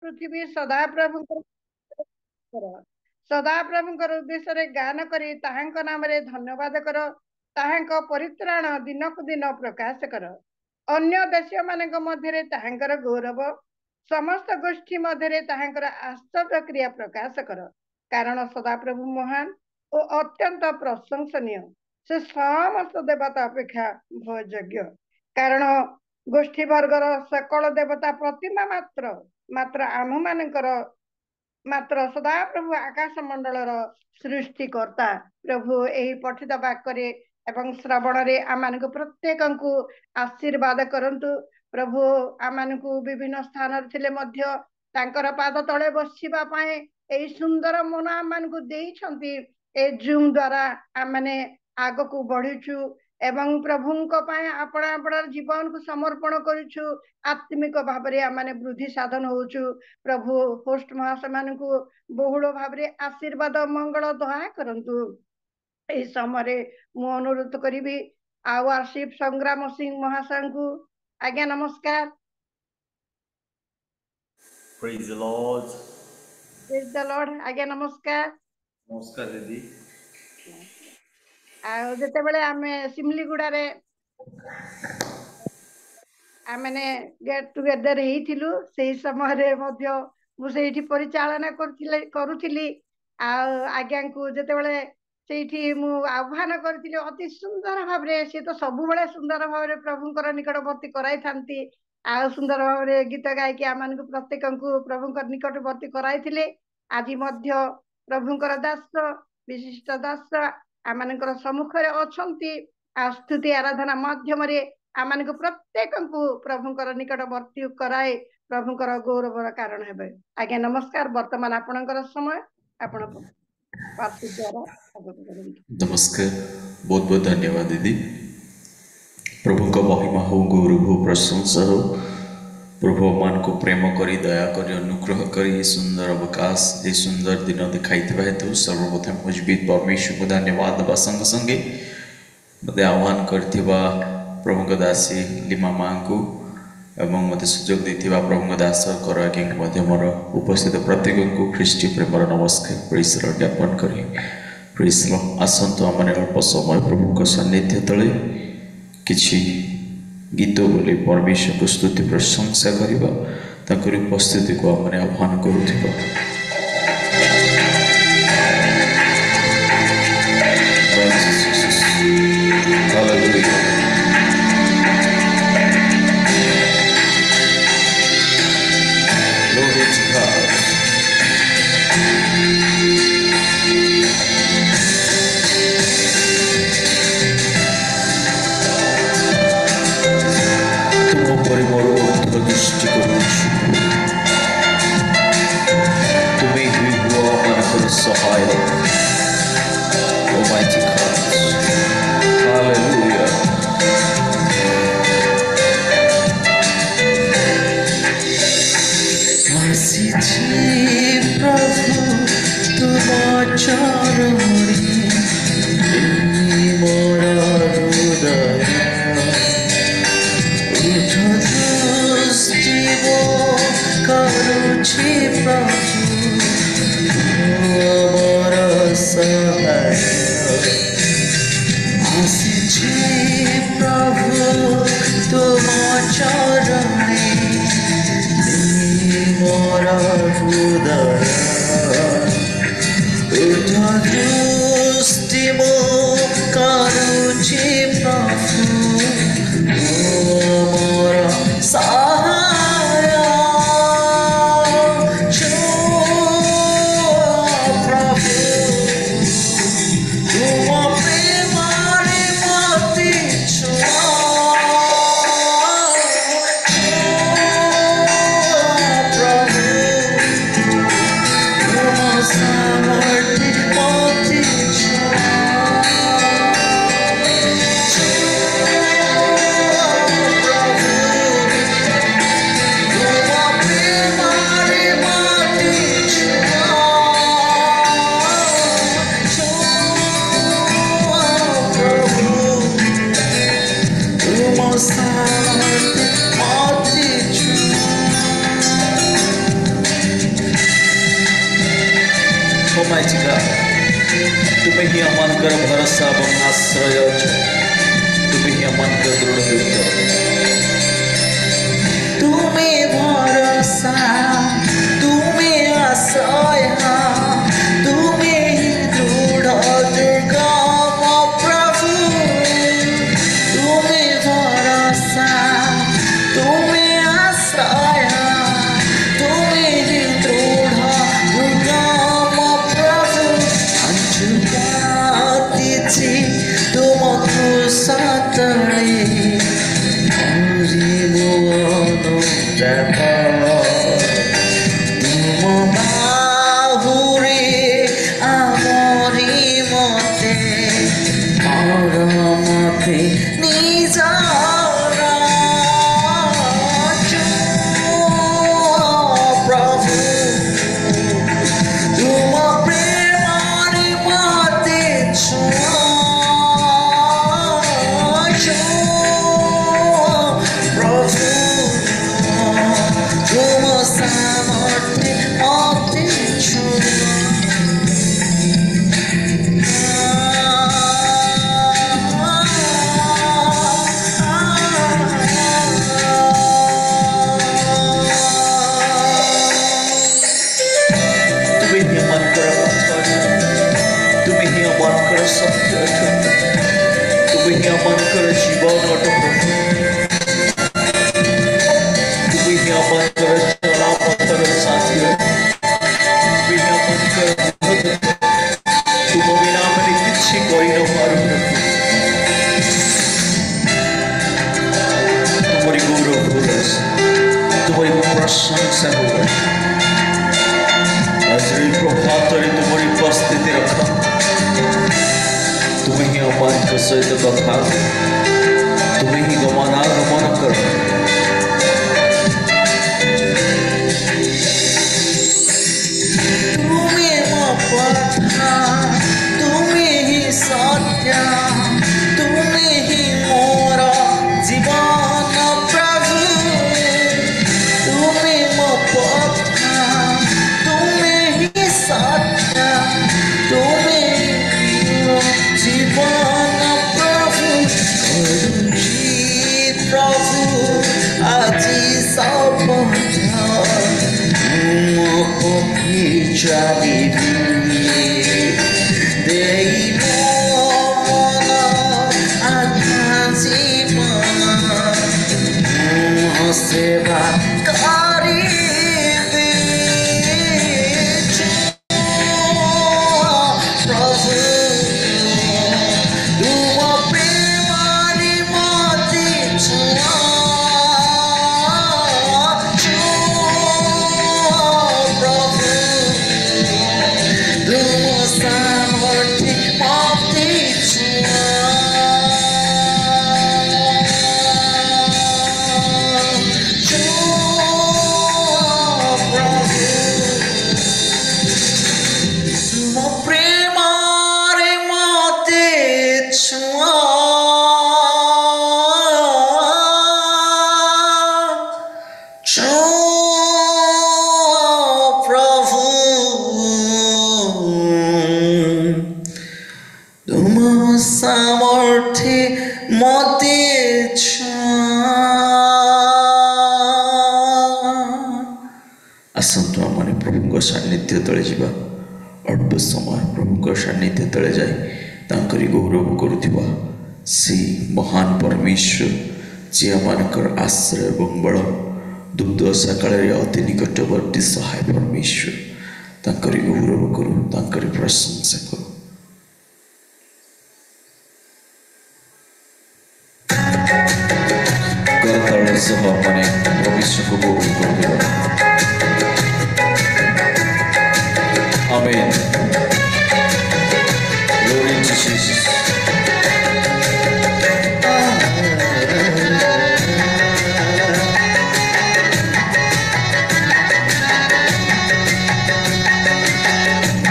पृथ्वी सदा प्रभु सदा प्रभुଙ୍କର ଉଦ୍ଦେଶ୍ୟରେ ଗାନ କରି ତାହାଙ୍କ ନାମରେ ଧନ୍ୟବାଦ କର। ତାହାଙ୍କ ପରିତ୍ରାଣ ଦିନକୁ ଦିନ ପ୍ରକାଶ କର। ଅନ୍ୟ ଦେଶମାନଙ୍କ ମଧ୍ୟରେ ତାହାଙ୍କର ଗୌରବ, ସମସ୍ତ ଗୋଷ୍ଠୀ ମଧ୍ୟରେ ତାହାଙ୍କର ଆଶ୍ଚର୍ଯ୍ୟ କ୍ରିୟା ପ୍ରକାଶ କର। କାରଣ ସଦାପ୍ରଭୁ ମହାନ ଓ ଅତ୍ୟନ୍ତ ପ୍ରଶଂସନୀୟ, ସେ ସମସ୍ତ ଦେବତା ଅପେକ୍ଷା ଭୟଯୋଗ୍ୟ। କାରଣ ଗୋଷ୍ଠୀ ବର୍ଗର ସକଳ ଦେବତା ପ୍ରତିମା ମାତ୍ର ଆମମାନଙ୍କର ମାତ୍ର ସଦାପ୍ରଭୁ ଆକାଶ ମଣ୍ଡଳର ସୃଷ୍ଟିକର୍ତ୍ତା। ପ୍ରଭୁ ଏହି ପଠିତ ବାକ୍ୟରେ ଏବଂ ଶ୍ରବଣରେ ଆମମାନଙ୍କୁ ପ୍ରତ୍ୟେକଙ୍କୁ ଆଶୀର୍ବାଦ କରନ୍ତୁ। ପ୍ରଭୁ ଆମମାନଙ୍କୁ ବିଭିନ୍ନ ସ୍ଥାନରେ ଥିଲେ ମଧ୍ୟ ତାଙ୍କର ପାଦ ତଳେ ବସିବା ପାଇଁ ଏହି ସୁନ୍ଦର ମନ ଆମମାନଙ୍କୁ ଦେଇଛନ୍ତି। ଏ ଜୁମ୍ ଦ୍ୱାରା ଆମମାନେ ଆଗକୁ ବଢୁଛୁ ଏବଂ ପ୍ରଭୁଙ୍କ ପାଇଁ ଆପଣାର ଜୀବନକୁ ସମର୍ପଣ କରୁଛୁ। ଆତ୍ମିକ ଭାବରେ ଆମମାନେ ବୃଦ୍ଧି ସାଧନ ହଉଛୁ। ପ୍ରଭୁ ହୋଷ୍ଟ ମହାଶୟମାନଙ୍କୁ ବହୁଳ ଭାବରେ ଆଶୀର୍ବାଦ ମଙ୍ଗଳ ଦୟା କରନ୍ତୁ। ଏହି ସମୟରେ ମୁଁ ଅନୁରୋଧ କରିବି ଆଉ ୱାର୍ସିପ ସଂଗ୍ରାମ ସିଂ ମହାଶୟଙ୍କୁ। ଆଜ୍ଞା ନମସ୍କାର। Praise the Lord. Praise the Lord। ଆଜ୍ଞା ନମସ୍କାର। ନମସ୍କାର ଦିଦି। ଆଉ ଯେତେବେଳେ ଆମେ ସିମଲିଗୁଡାରେ ଆମମାନେ ଗେଟ୍ ଟୁଗେଦର ହେଇଥିଲୁ, ସେଇ ସମୟରେ ମଧ୍ୟ ମୁଁ ସେଇଠି ପରିଚାଳନା କରୁଥିଲି। ଆଉ ଆଜ୍ଞାଙ୍କୁ ଯେତେବେଳେ ସେଇଠି ମୁଁ ଆହ୍ୱାନ କରିଥିଲି ଅତି ସୁନ୍ଦର ଭାବରେ, ସେ ତ ସବୁବେଳେ ସୁନ୍ଦର ଭାବରେ ପ୍ରଭୁଙ୍କର ନିକଟବର୍ତ୍ତୀ କରାଇଥାନ୍ତି। ଆଉ ସୁନ୍ଦର ଭାବରେ ଗୀତ ଗାଇକି ଆମମାନଙ୍କୁ ପ୍ରତ୍ୟେକଙ୍କୁ ପ୍ରଭୁଙ୍କ ନିକଟବର୍ତ୍ତୀ କରାଇଥିଲେ। ଆଜି ମଧ୍ୟ ପ୍ରଭୁଙ୍କର ଦାସ, ବିଶିଷ୍ଟ ଦାସ ଆମମାନଙ୍କର ସମ୍ମୁଖରେ ଅଛନ୍ତି। ଆଉ ସ୍ତୁତି ଆରାଧନା ମାଧ୍ୟମରେ ଆମମାନଙ୍କୁ ପ୍ରତ୍ୟେକଙ୍କୁ ପ୍ରଭୁଙ୍କର ନିକଟବର୍ତ୍ତୀ କରାଇ ପ୍ରଭୁଙ୍କର ଗୌରବର କାରଣ ହେବେ। ଆଜ୍ଞା ନମସ୍କାର। ବର୍ତ୍ତମାନ ଆପଣଙ୍କର ସମୟ। ଆପଣ ନମସ୍କାର, ବହୁତ ବହୁତ ଧନ୍ୟବାଦ ଦିଦି। ପ୍ରଭୁଙ୍କ ମହିମା ହଉ, ଗୌରବ ହଉ, ପ୍ରଶଂସା ହଉ। ପ୍ରଭୁ ଆମମାନଙ୍କୁ ପ୍ରେମ କରି, ଦୟା କରି, ଅନୁଗ୍ରହ କରି ଏ ସୁନ୍ଦର ଅବକାଶ, ଏ ସୁନ୍ଦର ଦିନ ଦେଖାଇଥିବା ହେତୁ ସର୍ବପ୍ରଥମେ ମୁଁ ଜୀବିତ ପରମେଶ୍ୱରଙ୍କୁ ଧନ୍ୟବାଦ ଦେବା ସଙ୍ଗେ ସଙ୍ଗେ ମୋତେ ଆହ୍ୱାନ କରିଥିବା ପ୍ରଭୁଙ୍କ ଦାସୀ ଲିମା ମାଙ୍କୁ ଏବଂ ମୋତେ ସୁଯୋଗ ଦେଇଥିବା ପ୍ରଭୁଙ୍କ ଦାସ କର ଆଜ୍ଞାଙ୍କୁ ମଧ୍ୟ ମୋର ଉପସ୍ଥିତ ପ୍ରତ୍ୟେକଙ୍କୁ ଖ୍ରୀଷ୍ଟ ପ୍ରେମର ନମସ୍କାର ପ୍ରେଜ୍ ଦ ଲର୍ଡ ଜ୍ଞାପନ କରି ପ୍ରେଜ୍ ଦ ଲର୍ଡ। ଆସନ୍ତୁ ଆମମାନେ ଅଳ୍ପ ସମୟ ପ୍ରଭୁଙ୍କ ସାନ୍ନିଧ୍ୟ ତଳେ କିଛି ଗୀତ ବୋଲି ପରମେଶ୍ୱରଙ୍କୁ ସ୍ତୁତି ପ୍ରଶଂସା କରିବା, ତାଙ୍କର ଉପସ୍ଥିତିକୁ ଆମମାନେ ଆହ୍ୱାନ କରୁଥିବା। नाचिका तुम्हें ही अमानकर भरोसा एवं आश्रय तुम्हें ही अमानकर दृढ़ दुर्ग तुम्हें भरोसा तुम्हें आश्रय तुम्हें ही दृढ़ दुर्गम प्रभु तुम्हें भरोसा तुम्हें आश्रय तुम्हें ही दृढ़ दुर्गम प्रभु अंजुकातिची तुमको सतळे तुम बाहुरे आमरी मते और मते निजारा प्रभु तुम प्रेमारी मते अमानकर जीवन अट प्रभु तुम्हें ही अमानकर चला पत्थर साथी तुम्हें अमानकर तुम बिना मैंने किसी कोई न पारू तुम्हारी गौरव होगा तुम्हारी प्रशंसा होगा आज प्रभात तुम्हारी उपस्थिति रखा तुम्हें ही अमानकर सहित कथा तुम्हें ही गमनागमन कर तुम्हें पथा तुम्हें ही सत्य तुम्हें ही मोर जीवन प्रभु तुम्हें पथा तुम्हें ही सत्य तुम्हें जीवन प्रभु प्रभु আজি सब चाली देई मन आज्ञा जीवन सेवा करी आसतु आम प्रभु सान्निध्य तले जा अल्प समय प्रभु सान्निध्य तले जाए तांकरी गौरव करुवा से महान परमेश्वर जी आमर आश्रय और बल दुर्दशा काल अति निकटवर्ती सहाय परमेश्वर तांकरी गौरव करू तांकरी प्रशंसा करू। करताल सह माने भविष्य को गौरव करुवा। Amen. Glory to Jesus.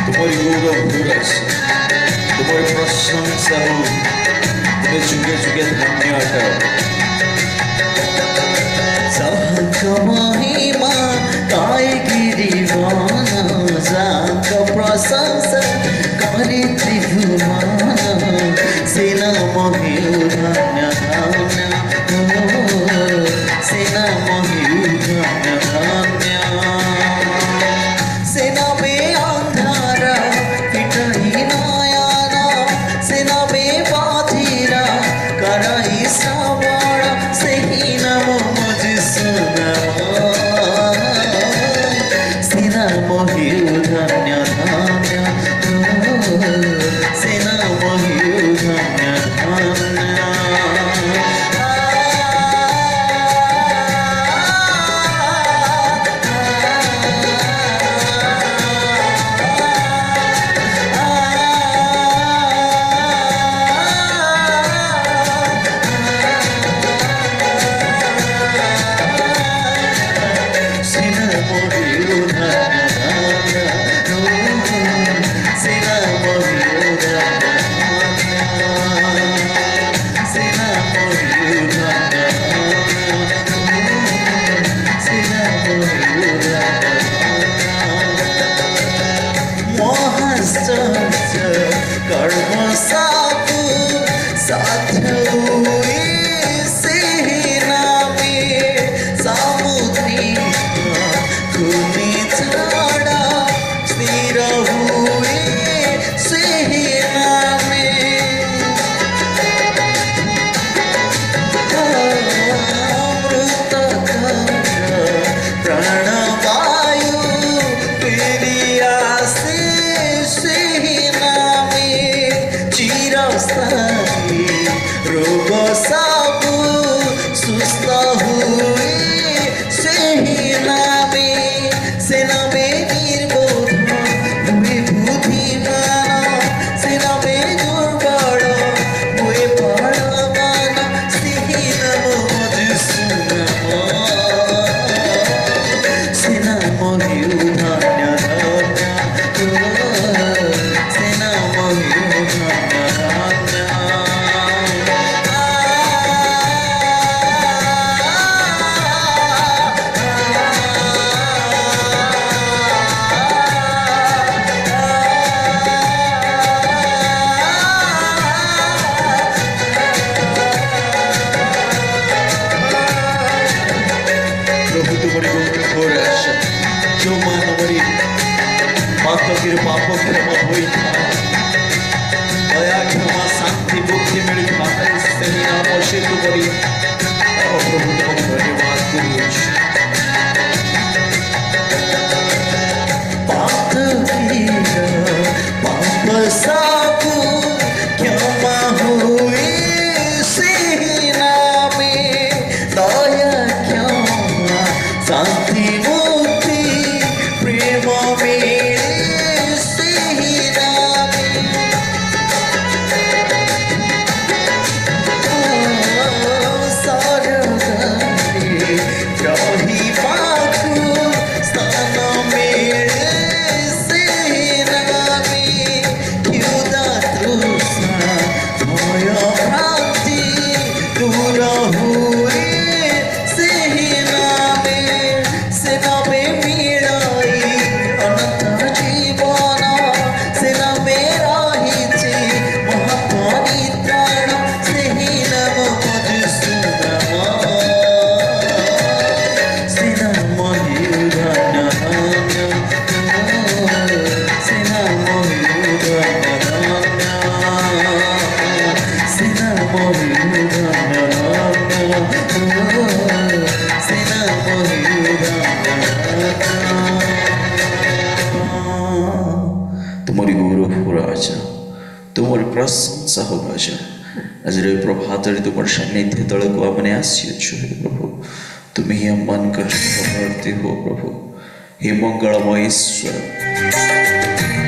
तुम्हारी गौरव पूरा तुम्हारी प्रशंसा हो तुम्हें चुके चुके धन्य हटाओ महिमा काय गिरिवाना जाक प्रशंसा ମହିଉ ଧନ୍ୟ ସେନା ମହିଉ ଧନ୍ୟ पाप क्षमा होता दया क्षमा शांति मुक्ति मिलता है सही नाम सिद्ध करी प्रभु धन्यवाद करूँ पाप पाप साबु क्षमा हुए सही नाम दया क्षमा शांति मुक्ति प्रेम में तुम्हारी गौरव राजा तुम्हारी प्रशंसा हो राजा आज प्रभात तुम सानिध्य तल को आमने आसीछु हे प्रभु तुम ही हम मन कर भर्ती हो प्रभु हे मंगलमय ईश्वर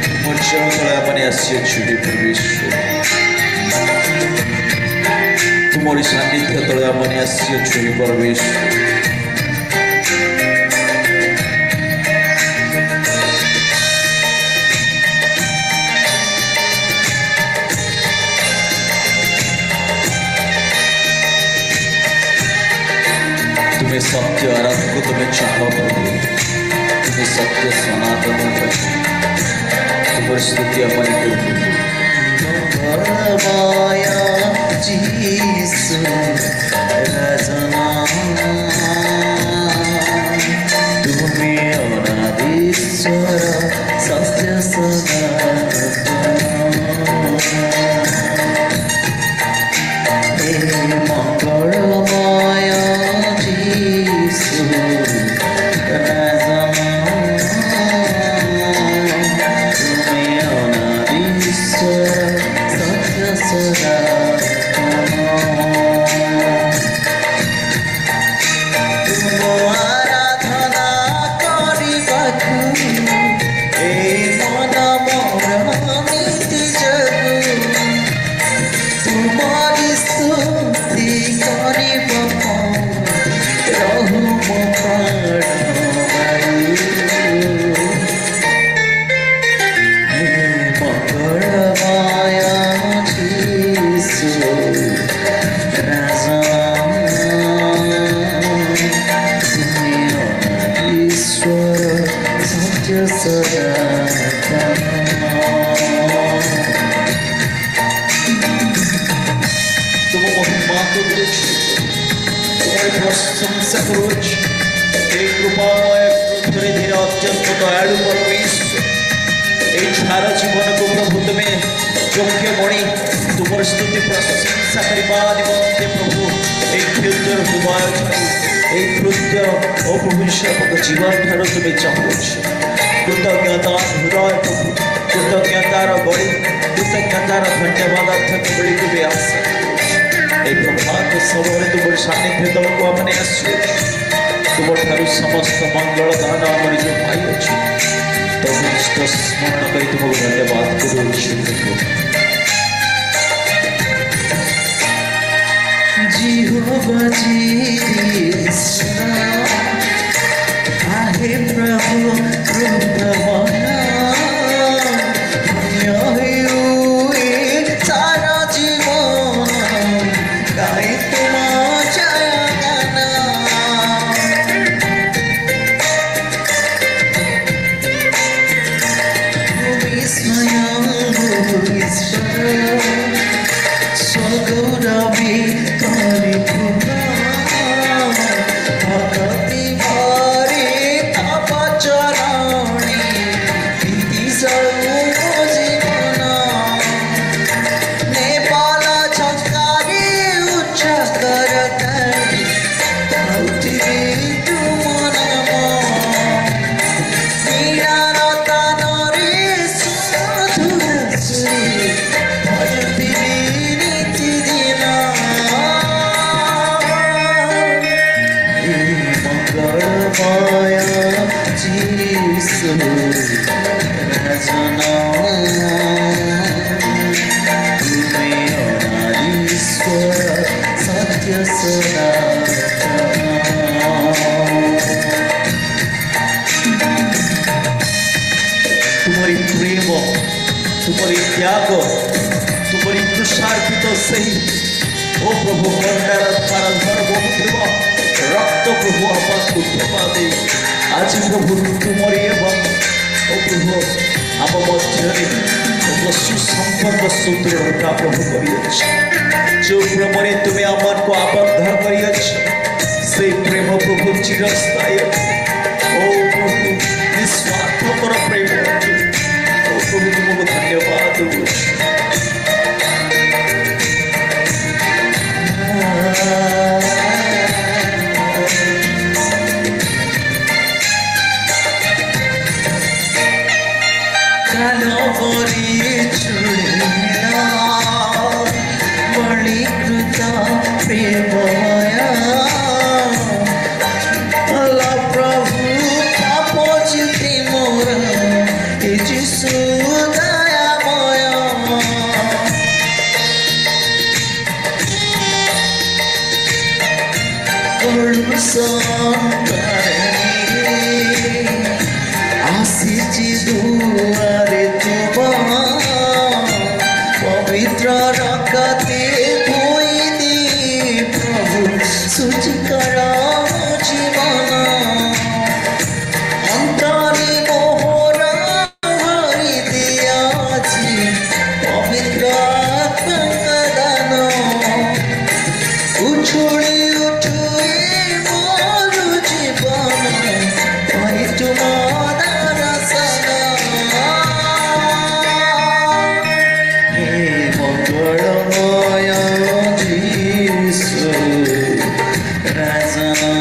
तुम चरण तले आमने आसीछु हे परमेश्वर तुम्हारी सानिध्य तले आमने आसीछु हे परमेश्वर तुम्हें सत्य आराधना को तुम्हें चाहो प्रभु तुम्हें सत्य सनातन तुम्हारी स्तुति अपनी माया जीसु रजना तुम्हें अनादिश्वर सत्य सनातन मंगलमय प्रशंसा करुच हे कृपामय धीरे धीरे अत्यंत दयालु परमेश्वर ए छार जीवन को प्रभु तुम्हें योग्य गणी तुम स्तुति प्रशंसा करने निमंते प्रभु ए हृदय हृदय ए हृदय ओ प्रभु सेवक जीवन ठार तुम्हें चाहूच कृतज्ञता हृदय प्रभु कृतज्ञतार गणी कृतज्ञतार धन्यवाद अर्थक मिली तुम्हें आशा प्रभात समय तुम सानिध्य तल को आमने तुम समस्त मंगल दान आम जो पाई अच्छे तब इष्ट स्मरण कर तुमको धन्यवाद करूँ आहे प्रभु राजना तुमे अनादीश्वर सत्य तुम्हारी प्रेम तुम्हारी त्याग तुम्हारी कृषार्पित सही ओ प्रभु कंडार धारा धर बहु रक्त प्रभु आपा दे आज प्रभु तुम्हारी एवं ओ प्रभु आप मध्य सुसंपर्क सुदृढ़ता प्रभु करी जो प्रेम तुम्हें आमन को आबद्ध करी से प्रेम प्रभु चिरस्थायी ओ प्रभु निस्वार्थपर प्रेम ओ प्रभु तुमको धन्यवाद पवित्र रखते प्रभु सूचि कर जीवन अंतरे मोहरा हरि दिया पवित्र दान उछुड़ी उठुए मोर जीवन भाई तुम्हारा रसना हे मंगलमय जीसु राजना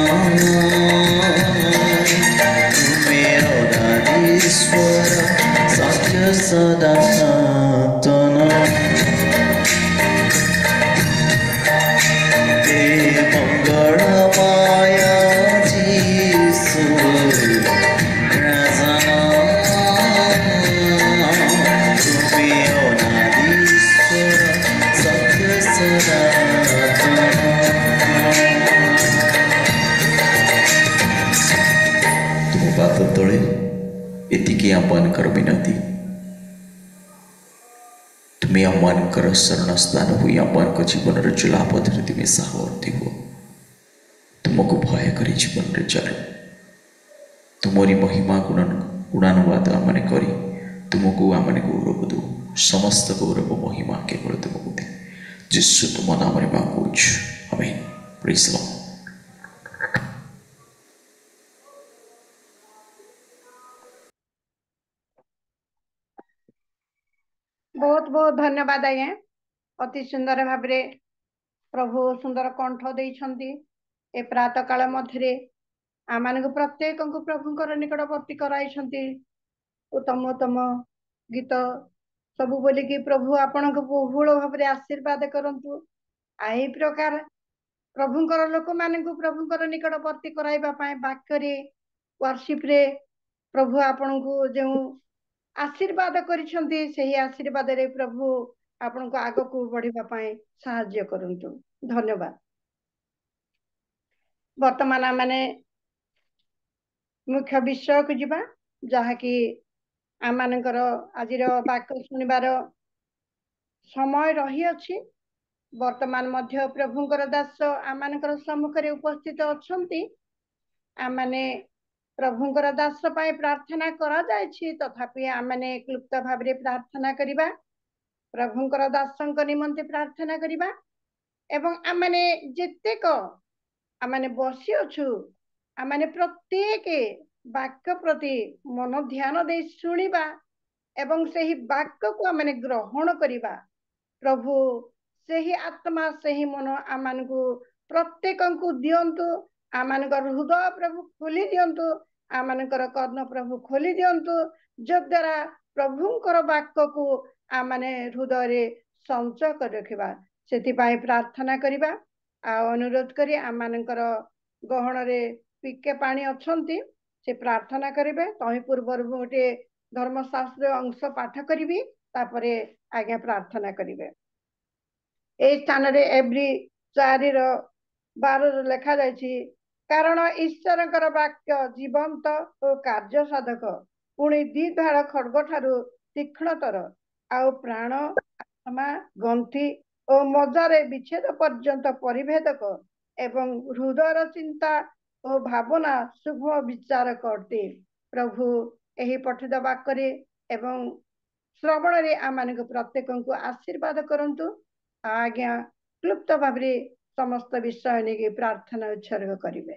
तुम्हें अनादीश्वर सत्य सदा सनातन मंगलमय जीसु राजना तुम्हें अनादीश्वर सत्य सनातन तुम पाद तले एतिकी आमनकर विनती तुम्हें आमनकर शरण स्थान हुई आमनक जीवन चलापथरे तुम्हें साहवर्ती हो तुमको भय करी जीवन चल तुमरी महिमा गुणानुवाद आमने करी तुमको आमने गौरव दो समस्त गौरव महिमा केवल तुमको दे जिसु तुम नाम मांगु आमेन प्रेज द लॉर्ड। बहुत बहुत धन्यवाद आज्ञा अति सुंदर भाव प्रभु सुंदर कंठ देइछंती ए प्रातः काल मध्य आम प्रत्येक प्रभुंकर निकटवर्ती कराइछंती उत्तम उत्तम गीत सबु बोलिकी प्रभु आपण को बहुल भाव आशीर्वाद करंतु आई प्रकार प्रभुंकर लोक मान प्रभुंकर निकटवर्ती कराइबा पाए वाक्य वर्शिप रे प्रभु आपण को जो आशीर्वाद करिछंती सही आशीर्वाद रे प्रभु आपण को आग को बढ़िबा पाए सहाय्य करंतु धन्यवाद। वर्तमान माने मुख्य विषय को जिबा जहा कि आमानकर आजिर वाक्य सुनिबार समय रही अछि वर्तमान मध्य प्रभुंकर दास आमानकर सम्मुख रे उपस्थित अछंती आमाने प्रभुंकर दास पाए प्रार्थना करा जायछि तथापि आमाने क्लुप्त भाव रे प्रार्थना करिबा प्रभुंकर दासंक निमंते प्रार्थना करिबा एवं आमाने जेतेक आमाने बसी अछु आमाने प्रत्येक वाक्य प्रति मन ध्यान दे सुनिबा एवं सही वाक्य को आमाने ग्रहण करिबा प्रभु सही आत्मा सही मन आमान को प्रत्येक को दियंतु आमानकर हृदय प्रभु खोली दियंतु आमानकर कर्ण प्रभु खोली दियंतु जद्वारा प्रभुंकर वाक्य को आमाने हृदय रे संचय कर रखिबा सेति पाए प्रार्थना करिबा आ अनुरोध करी आमानकर गहण रे पिके पानी अछंती से प्रार्थना करेंगे। तही पूर्व गोटे धर्मशास्त्र अंश पाठ करी तापरे आज्ञा प्रार्थना करेंगे। ए स्थान रे एवरी 4:12 लिखा जायछि, कारण ईश्वरकर वाक्य जीवंत और कार्य साधक, पुणी द्विधार खड्ग ठारू तीक्ष्णतर, आउ प्राण आत्मा गंथि और मजारे विच्छेद पर्यंत परिभेदक एवं हृदयर चिंता और भावना सूक्ष्म विचार करते। प्रभु यही पठित वाक्य एवं श्रवण रे आम प्रत्येक को आशीर्वाद करंतु। आज्ञा क्लुप्त भाव समस्त विषय नहीं प्रार्थना उत्सर्ग करेंगे।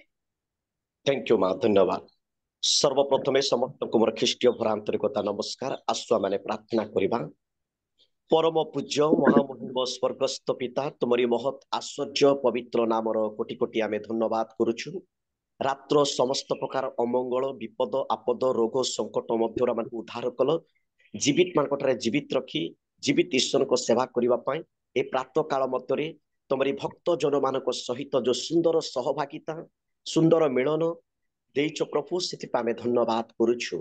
थैंक यू माँ, धन्यवाद। सर्वप्रथमे समस्त को मोर ख्रीष्टीय भरा आंतरिकता नमस्कार। आसु आमे प्रार्थना करिबा। परम पूज्य महामहिम स्वर्गस्थ पिता, तुमरी महत आश्चर्य पवित्र नामर कोटि कोटि आमे धन्यवाद करुछु। रात्र समस्त प्रकार अमंगल विपद आपद रोग संकट मध्य मान उद्धार कल, जीवित मानकटारे जीवित रखी जीवित ईश्वर को सेवा करिबा पाई ए प्रातः काल मध्यरे तुमरी भक्त जन मानक सहित जो सुंदर सहभागिता सुंदर मिलन देइछ प्रभु, से आमे धन्यवाद करुछु।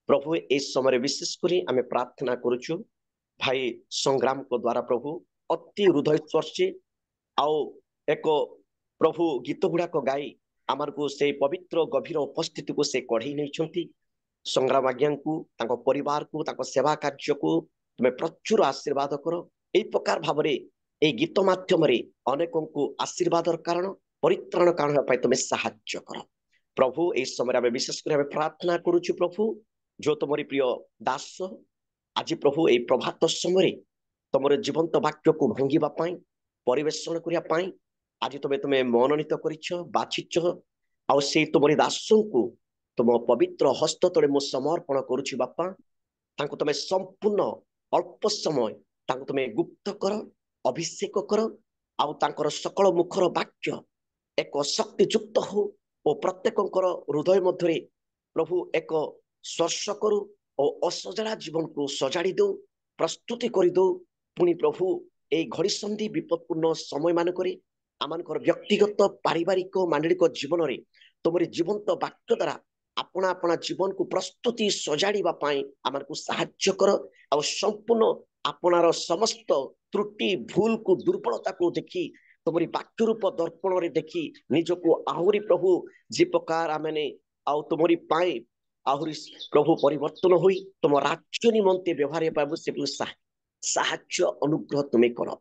प्रभु ए समय विशेष करी आमे प्रार्थना करुछु भाई संग्राम को द्वारा प्रभु अति हृदय स्पर्शी आओ एक प्रभु गीत गुड़ाक गाई आमर को से पवित्र गभीर उपस्थिति को से कढ़ई नहीं। संग्राम आज्ञा को तांको परिवार को तांको सेवा कार्य को तुम्हें प्रचुर आशीर्वाद कर। ए प्रकार भाव ए गीत माध्यम अनेकों को आशीर्वाद कारण परित्राण कारण तुम्हें साहाय्य कर। प्रभु ए समय आम विशेष कर प्रार्थना करुछु प्रभु, जो तुमरी प्रिय दास आज प्रभु ए प्रभात समय तुम जीवंत वाक्य को भांगा परिवेषण करने आज तुम्हें मनोनीत बाछिच आउ से तुम दास को तुम पवित्र हस्त तले मु समर्पण करुछि बापा। तांको तुम्हें संपूर्ण अल्प समय तांको तुम्हें गुप्त कर अभिषेक कर आउ तांकर सकल मुखर वाक्य एक शक्तियुक्त हो और प्रत्येक हृदय मध्य प्रभु एक स्पर्श करू और असजड़ा जीवन को सजाड़ी दो प्रस्तुति कर दो। पुणी प्रभु ए घड़ी संधि विपदपूर्ण समय मानक आमर व्यक्तिगत पारिवारिक मांडलिक जीवन में तुमरी जीवंत वाक्य द्वारा अपना अपना जीवन को प्रस्तुति सजाड़ीबा पाई आमर को साहाय्य कर। और संपूर्ण अपनार समस्त त्रुटि भूल को दुर्बलता को देखी तुमरी वाक्य रूप दर्पण रे देखी निजको आहुरी प्रभु जे प्रकार आमने आउ तुमरी पाई आहुरी प्रभु परिवर्तन हुई तुम राज्य निमंते व्यवहार पाबु से साहाय्य अनुग्रह तुम्हें कर।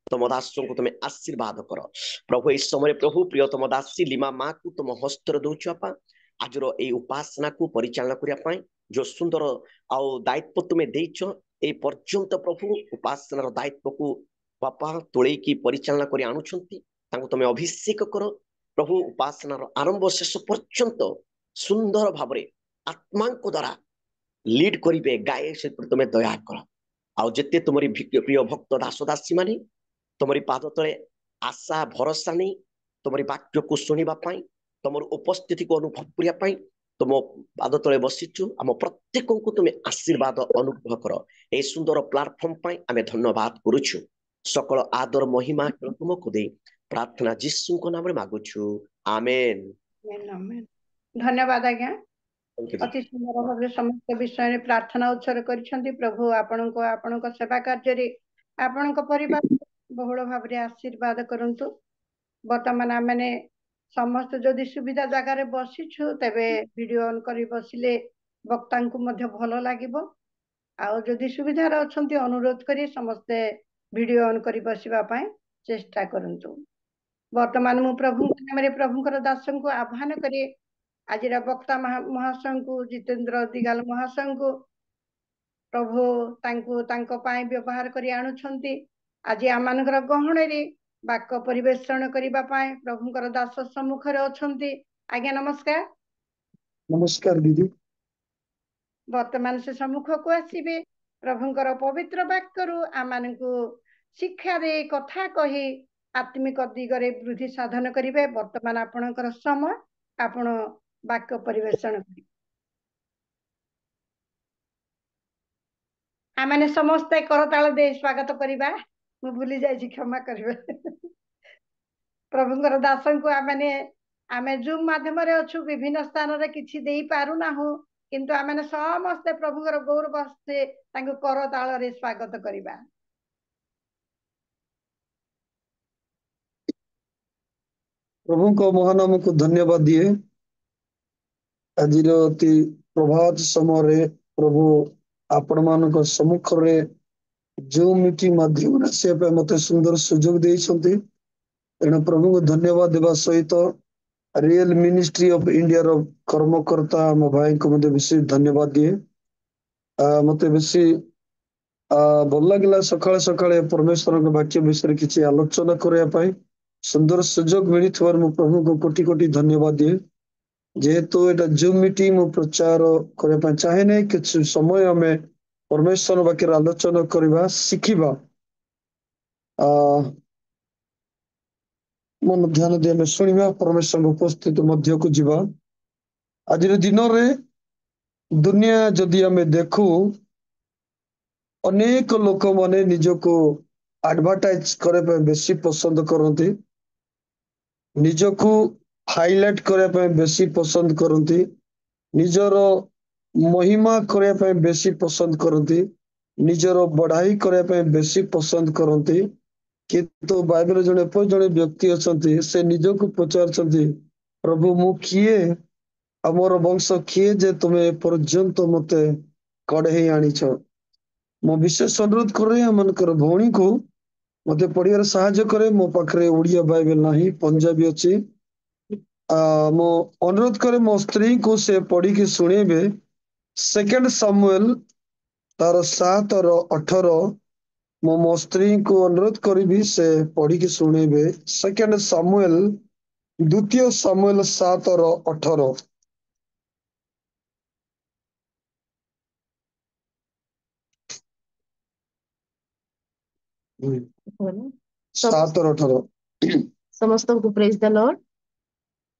तुम दास को तुम्हें आशीर्वाद कर प्रभु। इस समय प्रभु प्रिय तुम दासी लीमा माँ को तुम हस्तर दौच बापा। आज ये उपासना को परिचालना करने जो सुंदर आउ दायित्व तुम्हें देच ए पर्यंत प्रभु उपासनार दायित्व को बापा तोड़े की परिचालना कर आणुछंती तुम्हें अभिषेक कर प्रभु। उपासनार आरंभ शेष पर्यंत सुंदर भाव आत्मा द्वारा लीड करेंगे गाए से तुम्हें दया कर। आउ जिते तुमरी प्रिय भक्त दास दासी माने तुमरी पाद तले आशा भरोसा नहीं तुमरी वाक्य को शुणा तुम उपस्थिति को अनुभव करने तुम पाद तले बसीचु आम प्रत्येक को तुम्हें आशीर्वाद अनुग्रह कर। ए सुंदर प्लाटफर्म आमे धन्यवाद करुछु। सकल आदर महिमा तुमको दे प्रार्थना जीसु को नाम रे मागुछु, आमेन। धन्यवाद आज्ञा। अति सुंदर भाव समस्त विषय प्रार्थना उत्सर्ग करिसेंती। प्रभु आपणको सेवा कार्य आपणको परिवार बहुल भाव आशीर्वाद करंतु। वर्तमान आमने समस्त जदि सुविधा जगार बसीछु तेबे वीडियो ऑन करी बसिले वक्ता को मध्य भल लागिबो। आउ जदि सुविधार अछंती अनुरोध करी समस्ते वीडियो ऑन करी बसिबा पाए चेष्टा करंतु। वर्तमान मु प्रभु नाम रे प्रभुकर दास को आह्वान करी आज वक्ता महाशय को जितेंद्र दिगाल महाशय को प्रभु तांको पाए व्यवहार करी आणुछंती। आज आमानकर गहण रे वाक्य परिवेषण करिबा पाए प्रभुकर दास सम्मुख रे अछंती। आज्ञा नमस्कार। नमस्कार दीदी। वर्तमान से सम्मुख को आसीबे प्रभुकर पवित्र वाक्य रु आमानकु शिक्षा दे कथा कही आत्मिक दिगरे वृद्धि साधन करिवे। वर्तमान आपणकर समय आपण वाक्य परिवेषण करिवे। आमने समस्ते करताल दे स्वागत करिबा। मु भूली जाई छी, क्षमा करिवे। प्रभुकर दासन को आमने आमे जूम माध्यम अच्छु विभिन्न स्थान रे किछि देई पारु नाहु किंतु आमे समस्ते प्रभुकर गौरव से करताल रे स्वागत करिबा। प्रभु को महानाम को धन्यवाद दिए। आज अति प्रभात समय प्रभु आपण मान सम्मुख रे जो मीटिंग माध्यम से मत सुंदर सुजोग देइछंती तेणु प्रभु को धन्यवाद देवा सहित रियल मिनिस्ट्री ऑफ इंडिया रो कर्मकर्ता मो भाई को मते विशेष धन्यवाद दिए। मते बेसी भल लगिला सकाळे सकाळे परमेश्वर के वाक्य विषय किसी आलोचना करने पाई सुंदर सुजोग मिली मो प्रभु को कोटि कोटि धन्यवाद दिए। जेहेतु एटा जूम मीटिंग मो प्रचार करने चाहे नहीं किसी समय हमें परमेश्वर वाक्य आलोचना करवा शिखिबा मन ध्यान दे हमें शुणा परमेश्वर उपस्थित मध्य को जीवा। आज दिन रे दुनिया जदि हमें देखू अनेक लोक माने निजको एडवर्टाइज करने बेसी पसंद करती निजको हाइलाइट करने बेसी पसंद करती निजर महिमा करने बेसी पसंद करती निजर बढ़ाई करने बेसी पसंद करती किंतु बाइबल जड़े व्यक्ति अच्छा से निजको पचार प्रभु मु किए आमर वंश किए जे तुम्हें पर्यंत मते कढ़े आनीछ। मो विशेष अनुरोध करे मनकर भौणी को मते पढ़ियार साहाय्य करे। मो पाखरे ओडिया बाइबल नाही पंजाबी अच्छी मो अनुरोध करे मो स्त्री को से पढ़ी के शुणेबे 2 सामुएल तार 7 और 18 मो स्त्री को अनुरोध करी से पढ़ी के शुणेबे 2 सामुएल 2 सामुएल 7 और 18। सात और 18 समस्त को प्रेज द लॉर्ड।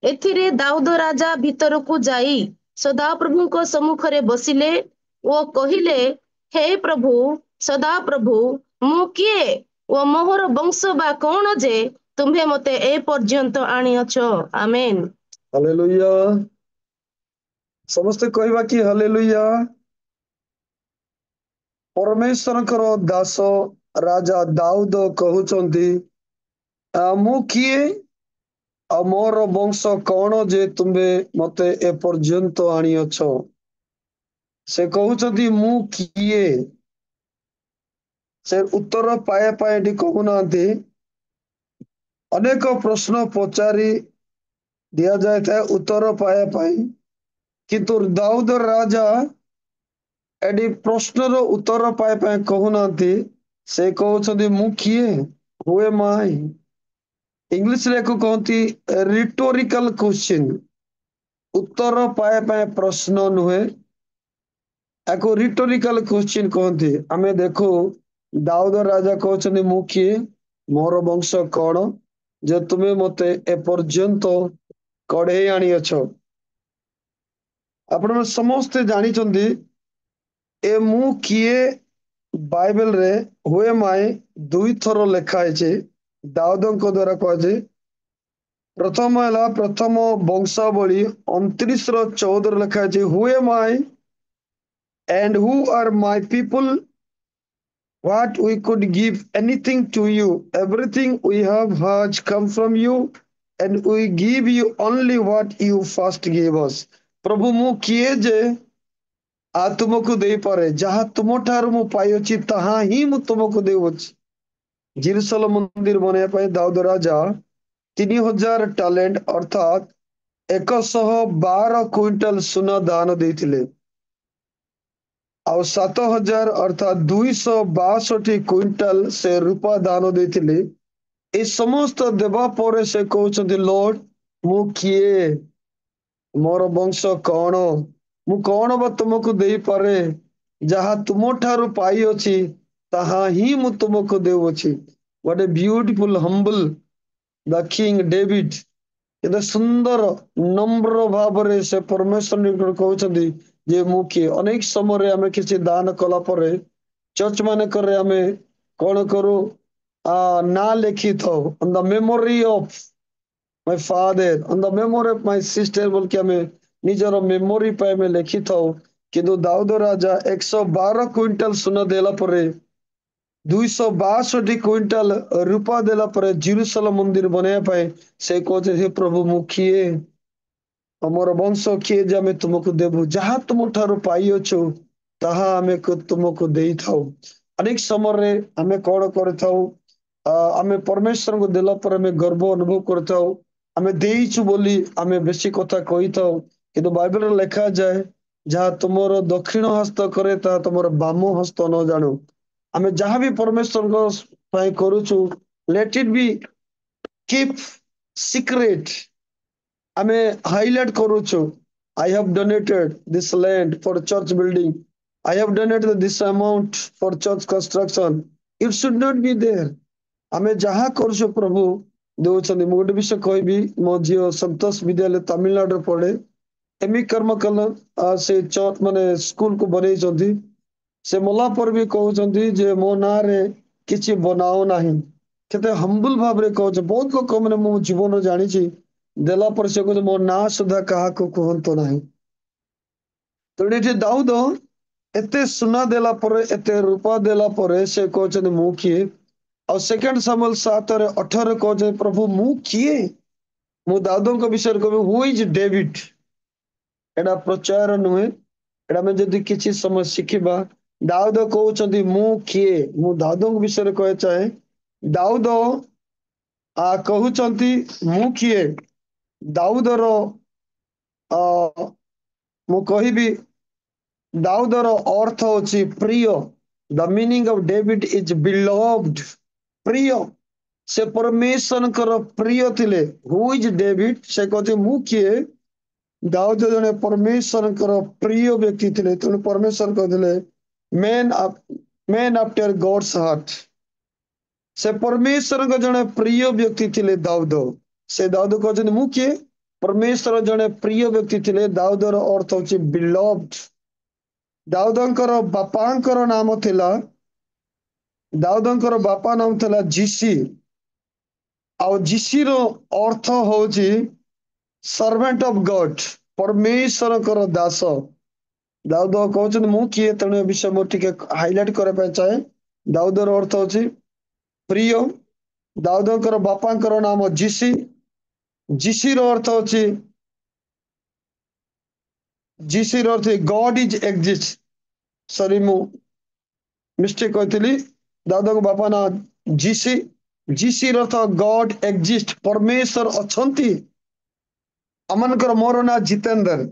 एथिरे दाऊद राजा भीतर को जाई सदा प्रभु को सम्मुख रे बसिले ओ कहिले हे प्रभु सदा प्रभु मु किए ओ मोहर वंश बा कौन जे तुम्हें मते ए पर्यंत आनी अछो। Amen hallelujah. समस्त कहवा कि हालेलुया। परमेश्वर दास राजा दाऊद कहउचंती मु किए आ मोर वंश कौन जे तुम्हें मते ए पर्यंत आनी अछो। से कहउचंती मु किए से उत्तर पाए पाए कहूना अनेक प्रश्न पचारि दिया जाए था उत्तर पाए पाई किंतु दाऊद राजा एडी प्रश्न रो उत्तर पाए पाए कहूना से कहउचंती मु किए हुए माई इंग्लिश रे को कहती रिटोरिकल क्वेश्चन उत्तर पाए पाए प्रश्न नुहे एको रिटोरिकल क्वेश्चन कहती। आमे देखो दाऊद राजा कहते मु किए मोर वंश कौन जे तुम्हें मते ए पर्यंत कढ़े आनी अछ। आपण समस्ते जानी ए मु किए बाइबल रे हुए माए 2 थर लेखा है दाऊद द्वारा कह प्रथम है प्रथम वंशावली 29:14 लेखा है who am I and who are my people what we could give anything to you everything we have has come from you and we give you only what you first gave us। प्रभु मु किए जे आ तुमको दे पारे जहा तुम ठार मु पाई अछि तहा ही मु तुमको देउछि। जेरूशलेम मंदिर बनया पाई दाऊद राजा 3000 टैलेंट अर्थात 112 क्विंटल सुना दान देथिले और 7000 अर्थात 262 क्विंटल से रूपा दान देथिले। ए समस्त देवा पर से कहउछथि लॉर्ड मु किए मोर वंश कौन मु कौन बा तुमको दे पारे जहा तुम ठारू पाई अछि तहा ही मु तुमको देउछि। What a beautiful humble the king David केते सुंदर नम्र भाव से परमेश्वर कहउछथि जे मु किए। अनेक समय आमे किसी दान कला परे चर्च माने करे आमे कौन करू ना लिखी था on the memory of my father, on the memory of my sister बोल के हमें निजर मेमोरी पे हमें लिखी था କିନ୍ତୁ ଦାଉଦ ରାଜା 112 କ୍ୱିଣ୍ଟାଲ ସୁନା ଦେଲା ପରେ 262 କ୍ୱିଣ୍ଟାଲ ରୂପା ଦେଲା ପରେ ଜେରୁସାଲେମ ମନ୍ଦିର ବନେଇବା ପାଇଁ ସେ କହୁଛି ହେ ପ୍ରଭୁ ମୁଁ କିଏ ଆମର ବଂଶ କିଏ ଯେ ଆମେ ତୁମକୁ ଦେବୁ ଯାହା ତୁମ ଠାରୁ ପାଇଅଛୁ ତାହା ଆମେ ତୁମକୁ ଦେଇଥାଉ ଅନେକ ସମୟରେ ଆମେ କଣ କରିଥାଉ ଆମେ ପରମେଶ୍ୱରଙ୍କୁ ଦେଲା ପରେ ଆମେ ଗର୍ବ ଅନୁଭବ କରିଥାଉ ଆମେ ଦେଇଛୁ ବୋଲି ଆମେ ବେଶୀ କଥା କହିଥାଉ କିନ୍ତୁ ବାଇବେଲରେ ଲେଖାଯାଏ ଯାହା ତୁମର ଦକ୍ଷିଣ ହସ୍ତ କରେ ତାହା ତୁମର ବାମ ହସ୍ତ ନ ଜାଣୁ ଆମେ ଯାହା ବି ପରମେଶ୍ୱରଙ୍କ ପାଇଁ କରୁଛୁ ଲେଟ୍ ଇଟ୍ ବି କିପ୍ ସିକ୍ରେଟ ଆମେ ହାଇଲାଇଟ କରୁଛୁ I have donated this land for church building. I have donated this amount for church construction. It should not be there. ଆମେ ଯାହା କରୁଛୁ ପ୍ରଭୁ ଦଉଛନ୍ତି ମୁଁ ଗୋଟେ ବିଷୟ କହିବି ମୋ ଝିଅ ସନ୍ତୋଷ ବିଦ୍ୟାଳୟ ତାମିଲନାଡୁରେ ପଢେ ଏମି କର୍ମ କଲ ସେ ଚର୍ଚ୍ଚ ମାନେ ସ୍କୁଲକୁ ବନେଇଛନ୍ତି ସେ ମଲା ପରେ ବି କହୁଛନ୍ତି ଯେ ମୋ ନାଁରେ କିଛି ବନାଅ ନାହିଁ କେତେ ହମ୍ବୁଲ ଭାବରେ କହୁଛ ବହୁତ ଲୋକ ମାନେ ମୁଁ ଜୀବନ ଜାଣିଛି ଦେଲା ପରେ ସେ କହୁଛି ମୋ ନାଁ ସୁଦ୍ଧା କାହାକୁ କୁହନ୍ତୁ ନାହିଁ ତେଣୁ ଏଠି ଦାଉଦ ଏତେ ସୁନା ଦେଲା ପରେ ଏତେ ରୂପା ଦେଲା ପରେ ସେ କହୁଛନ୍ତି ମୁଁ କିଏ ଆଉ ସେକେଣ୍ଡ ସାମୁଏଲ 7:18 କହୁଛନ୍ତି ପ୍ରଭୁ ମୁଁ କିଏ ମୁଁ ଦାଉଦଙ୍କ ବିଷୟରେ କହିବି ହୁ ଇଜ ଡେଭିଡ ଏଟା ପ୍ରଚାର ନୁହେଁ ଏଟା ଆମେ ଯଦି କିଛି ସମୟ ଶିଖିବା ଦାଉଦ କହୁଛନ୍ତି ମୁଁ କିଏ ମୁଁ ଦାଉଦଙ୍କ ବିଷୟରେ କହିବା ଚାହେଁ ଦାଉଦ କହୁଛନ୍ତି ମୁଁ କିଏ ଦାଉଦର ମୁଁ କହିବି ଦାଉଦର ଅର୍ଥ ହଉଛି ପ୍ରିୟ the meaning of David is beloved ପ୍ରିୟ ସେ ପରମେଶ୍ୱରଙ୍କର ପ୍ରିୟ ଥିଲେ ହୁ ଇଜ ଡେଭିଡ ସେ କହୁଛି ମୁଁ କିଏ ଦାଉଦ ଜଣେ ପରମେଶ୍ୱରଙ୍କର ପ୍ରିୟ ବ୍ୟକ୍ତି ଥିଲେ ତେଣୁ ପରମେଶ୍ୱର କହିଥିଲେ ମେନ୍ ଆଫ୍ଟର ଗଡ୍ସ ହାର୍ଟ ସେ ପରମେଶ୍ୱରଙ୍କ ଜଣେ ପ୍ରିୟ ବ୍ୟକ୍ତି ଥିଲେ ଦାଉଦ ସେ ଦାଉଦ କହୁଛନ୍ତି ମୁଁ କିଏ ପରମେଶ୍ୱର ଜଣେ ପ୍ରିୟ ବ୍ୟକ୍ତି ଥିଲେ ଦାଉଦର ଅର୍ଥ ହଉଛି ବିଲଭଡ ଦାଉଦଙ୍କର ବାପାଙ୍କର ନାମ ଥିଲା ଦାଉଦଙ୍କର ବାପା ନାମ ଥିଲା ଜିସି ଆଉ ଜିସିର ଅର୍ଥ ହଉଛି ସର୍ଭେଣ୍ଟ ଅଫ ଗଡ ପରମେଶ୍ୱରଙ୍କର ଦାସ ଦାଉଦ କହୁଛନ୍ତି ମୁଁ କିଏ ତେଣୁ ଏ ବିଷୟ ମୁଁ ଟିକେ ହାଇଲାଇଟ କରିବା ପାଇଁ ଚାହେଁ ଦାଉଦର ଅର୍ଥ ହଉଛି ପ୍ରିୟ ଦାଉଦଙ୍କର ବାପାଙ୍କର ନାମ ଜିସି ଜିସିର ଅର୍ଥ ହଉଛି ଜିସିର ଅର୍ଥ ଗଡ ଇଜ ଏକ୍ଜିଷ୍ଟ ସରି ମୁଁ ମିଷ୍ଟେକ୍ କହିଥିଲି ଦାଉଦଙ୍କ ବାପା ନାଁ ଜିସି ଜିସିର ଅର୍ଥ ଗଡ ଏକ୍ଜିଷ୍ଟ ପରମେଶ୍ୱର ଅଛନ୍ତି ଆମମାନଙ୍କର ମୋର ନାଁ ଜିତେନ୍ଦର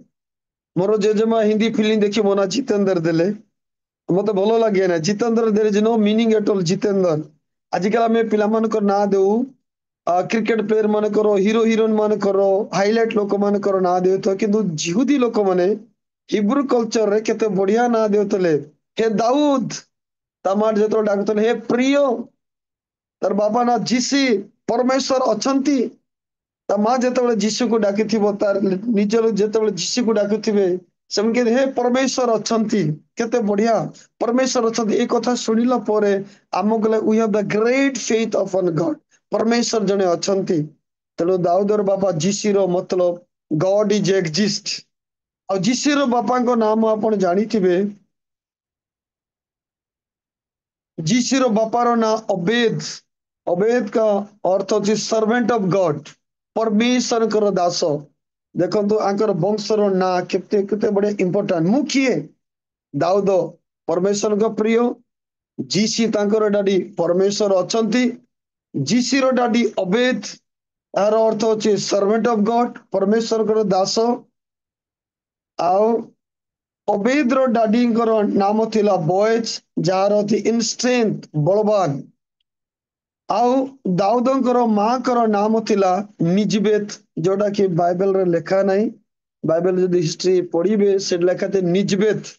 ମୋର ଜେଜେମା ହିନ୍ଦୀ ଫିଲ୍ମ ଦେଖି ମୋ ନାଁ ଜିତେନ୍ଦର ଦେଲେ ମତେ ଭଲ ଲାଗେ ନା Jitender there is no meaning at all Jitender ଆଜିକାଲି ଆମେ ପିଲାମାନଙ୍କର ନାଁ ଦେଉ କ୍ରିକେଟ ପ୍ଲେୟର ମାନଙ୍କର ହିରୋ ହିରୋଇନ ମାନଙ୍କର ହାଇଲାଇଟ ଲୋକମାନଙ୍କର ନାଁ ଦେଉଥିବା କିନ୍ତୁ ଜିହୁଦୀ ଲୋକମାନେ ହିବ୍ରୁ କଲଚରରେ କେତେ ବଢିଆ ନାଁ ଦେଉଥିଲେ ହେ ଦାଉଦ ତା ମା ଯେତେବେଳେ ଡାକୁଥିଲେ ହେ ପ୍ରିୟ ତାର ବାପା ନାଁ ଜିସି ପରମେଶ୍ୱର ଅଛନ୍ତି ତା ମା ଯେତେବେଳେ ଯୀଶୁକୁ ଡାକିଥିବ ତାର ନିଜର ଯେତେବେଳେ ଯୀଶୁକୁ ଡାକୁଥିବେ ସେମାନେ ହେ ପରମେଶ୍ୱର ଅଛନ୍ତି କେତେ ବଢିଆ ପରମେଶ୍ୱର ଅଛନ୍ତି ଏ କଥା ଶୁଣିଲା ପରେ ଆମକୁ we have the great faith of on God ପରମେଶ୍ୱର ଜଣେ ଅଛନ୍ତି ତେଣୁ ଦାଉଦର ବାପା ଯୀଶୁର ମତଲବ ଗଡ ଇଜ ଏକ୍ଜିଷ୍ଟ ଆଉ ଯୀଶୁର ବାପାଙ୍କ ନାମ ଆପଣ ଜାଣିଥିବେ ଯୀଶୁର ବାପାର ନାଁ ଅବେଦ ଅବେଦ का अर्थ होची सर्वेंट ऑफ गॉड परमेश्वरଙ୍କର ଦାସ ଦେଖନ୍ତୁ ଆଙ୍କର ବଂଶର ନାଁ କେତେ କେତେ ବଢିଆ ଇମ୍ପୋର୍ଟାଣ୍ଟ ମୁଁ କିଏ ଦାଉଦ ପରମେଶ୍ୱରଙ୍କ ପ୍ରିୟ ଜିସି ତାଙ୍କର ଡାଡି ପରମେଶ୍ୱର ଅଛନ୍ତି ଜିସିର ଡାଡି ଅବେଦ ଏହାର ଅର୍ଥ ହଉଛି ସର୍ଭେଣ୍ଟ ଅଫ ଗଡ ପରମେଶ୍ୱରଙ୍କର ଦାସ ଆଉ ଅବେଦର ଡାଡିଙ୍କର ନାମ ଥିଲା ବଏଜ ଯାହାର ଅର୍ଥ ଇନଷ୍ଟ୍ରେଣ୍ଟ ବଳବାନ ଆଉ ଦାଉଦଙ୍କର ମାଙ୍କର ନାମ ଥିଲା ନିଜବେତ ଯୋଉଟା କି ବାଇବେଲରେ ଲେଖା ନାହିଁ ବାଇବେଲ ଯଦି ହିଷ୍ଟ୍ରି ପଢିବେ ସେଠି ଲେଖା ଥାଏ ନିଜବେତ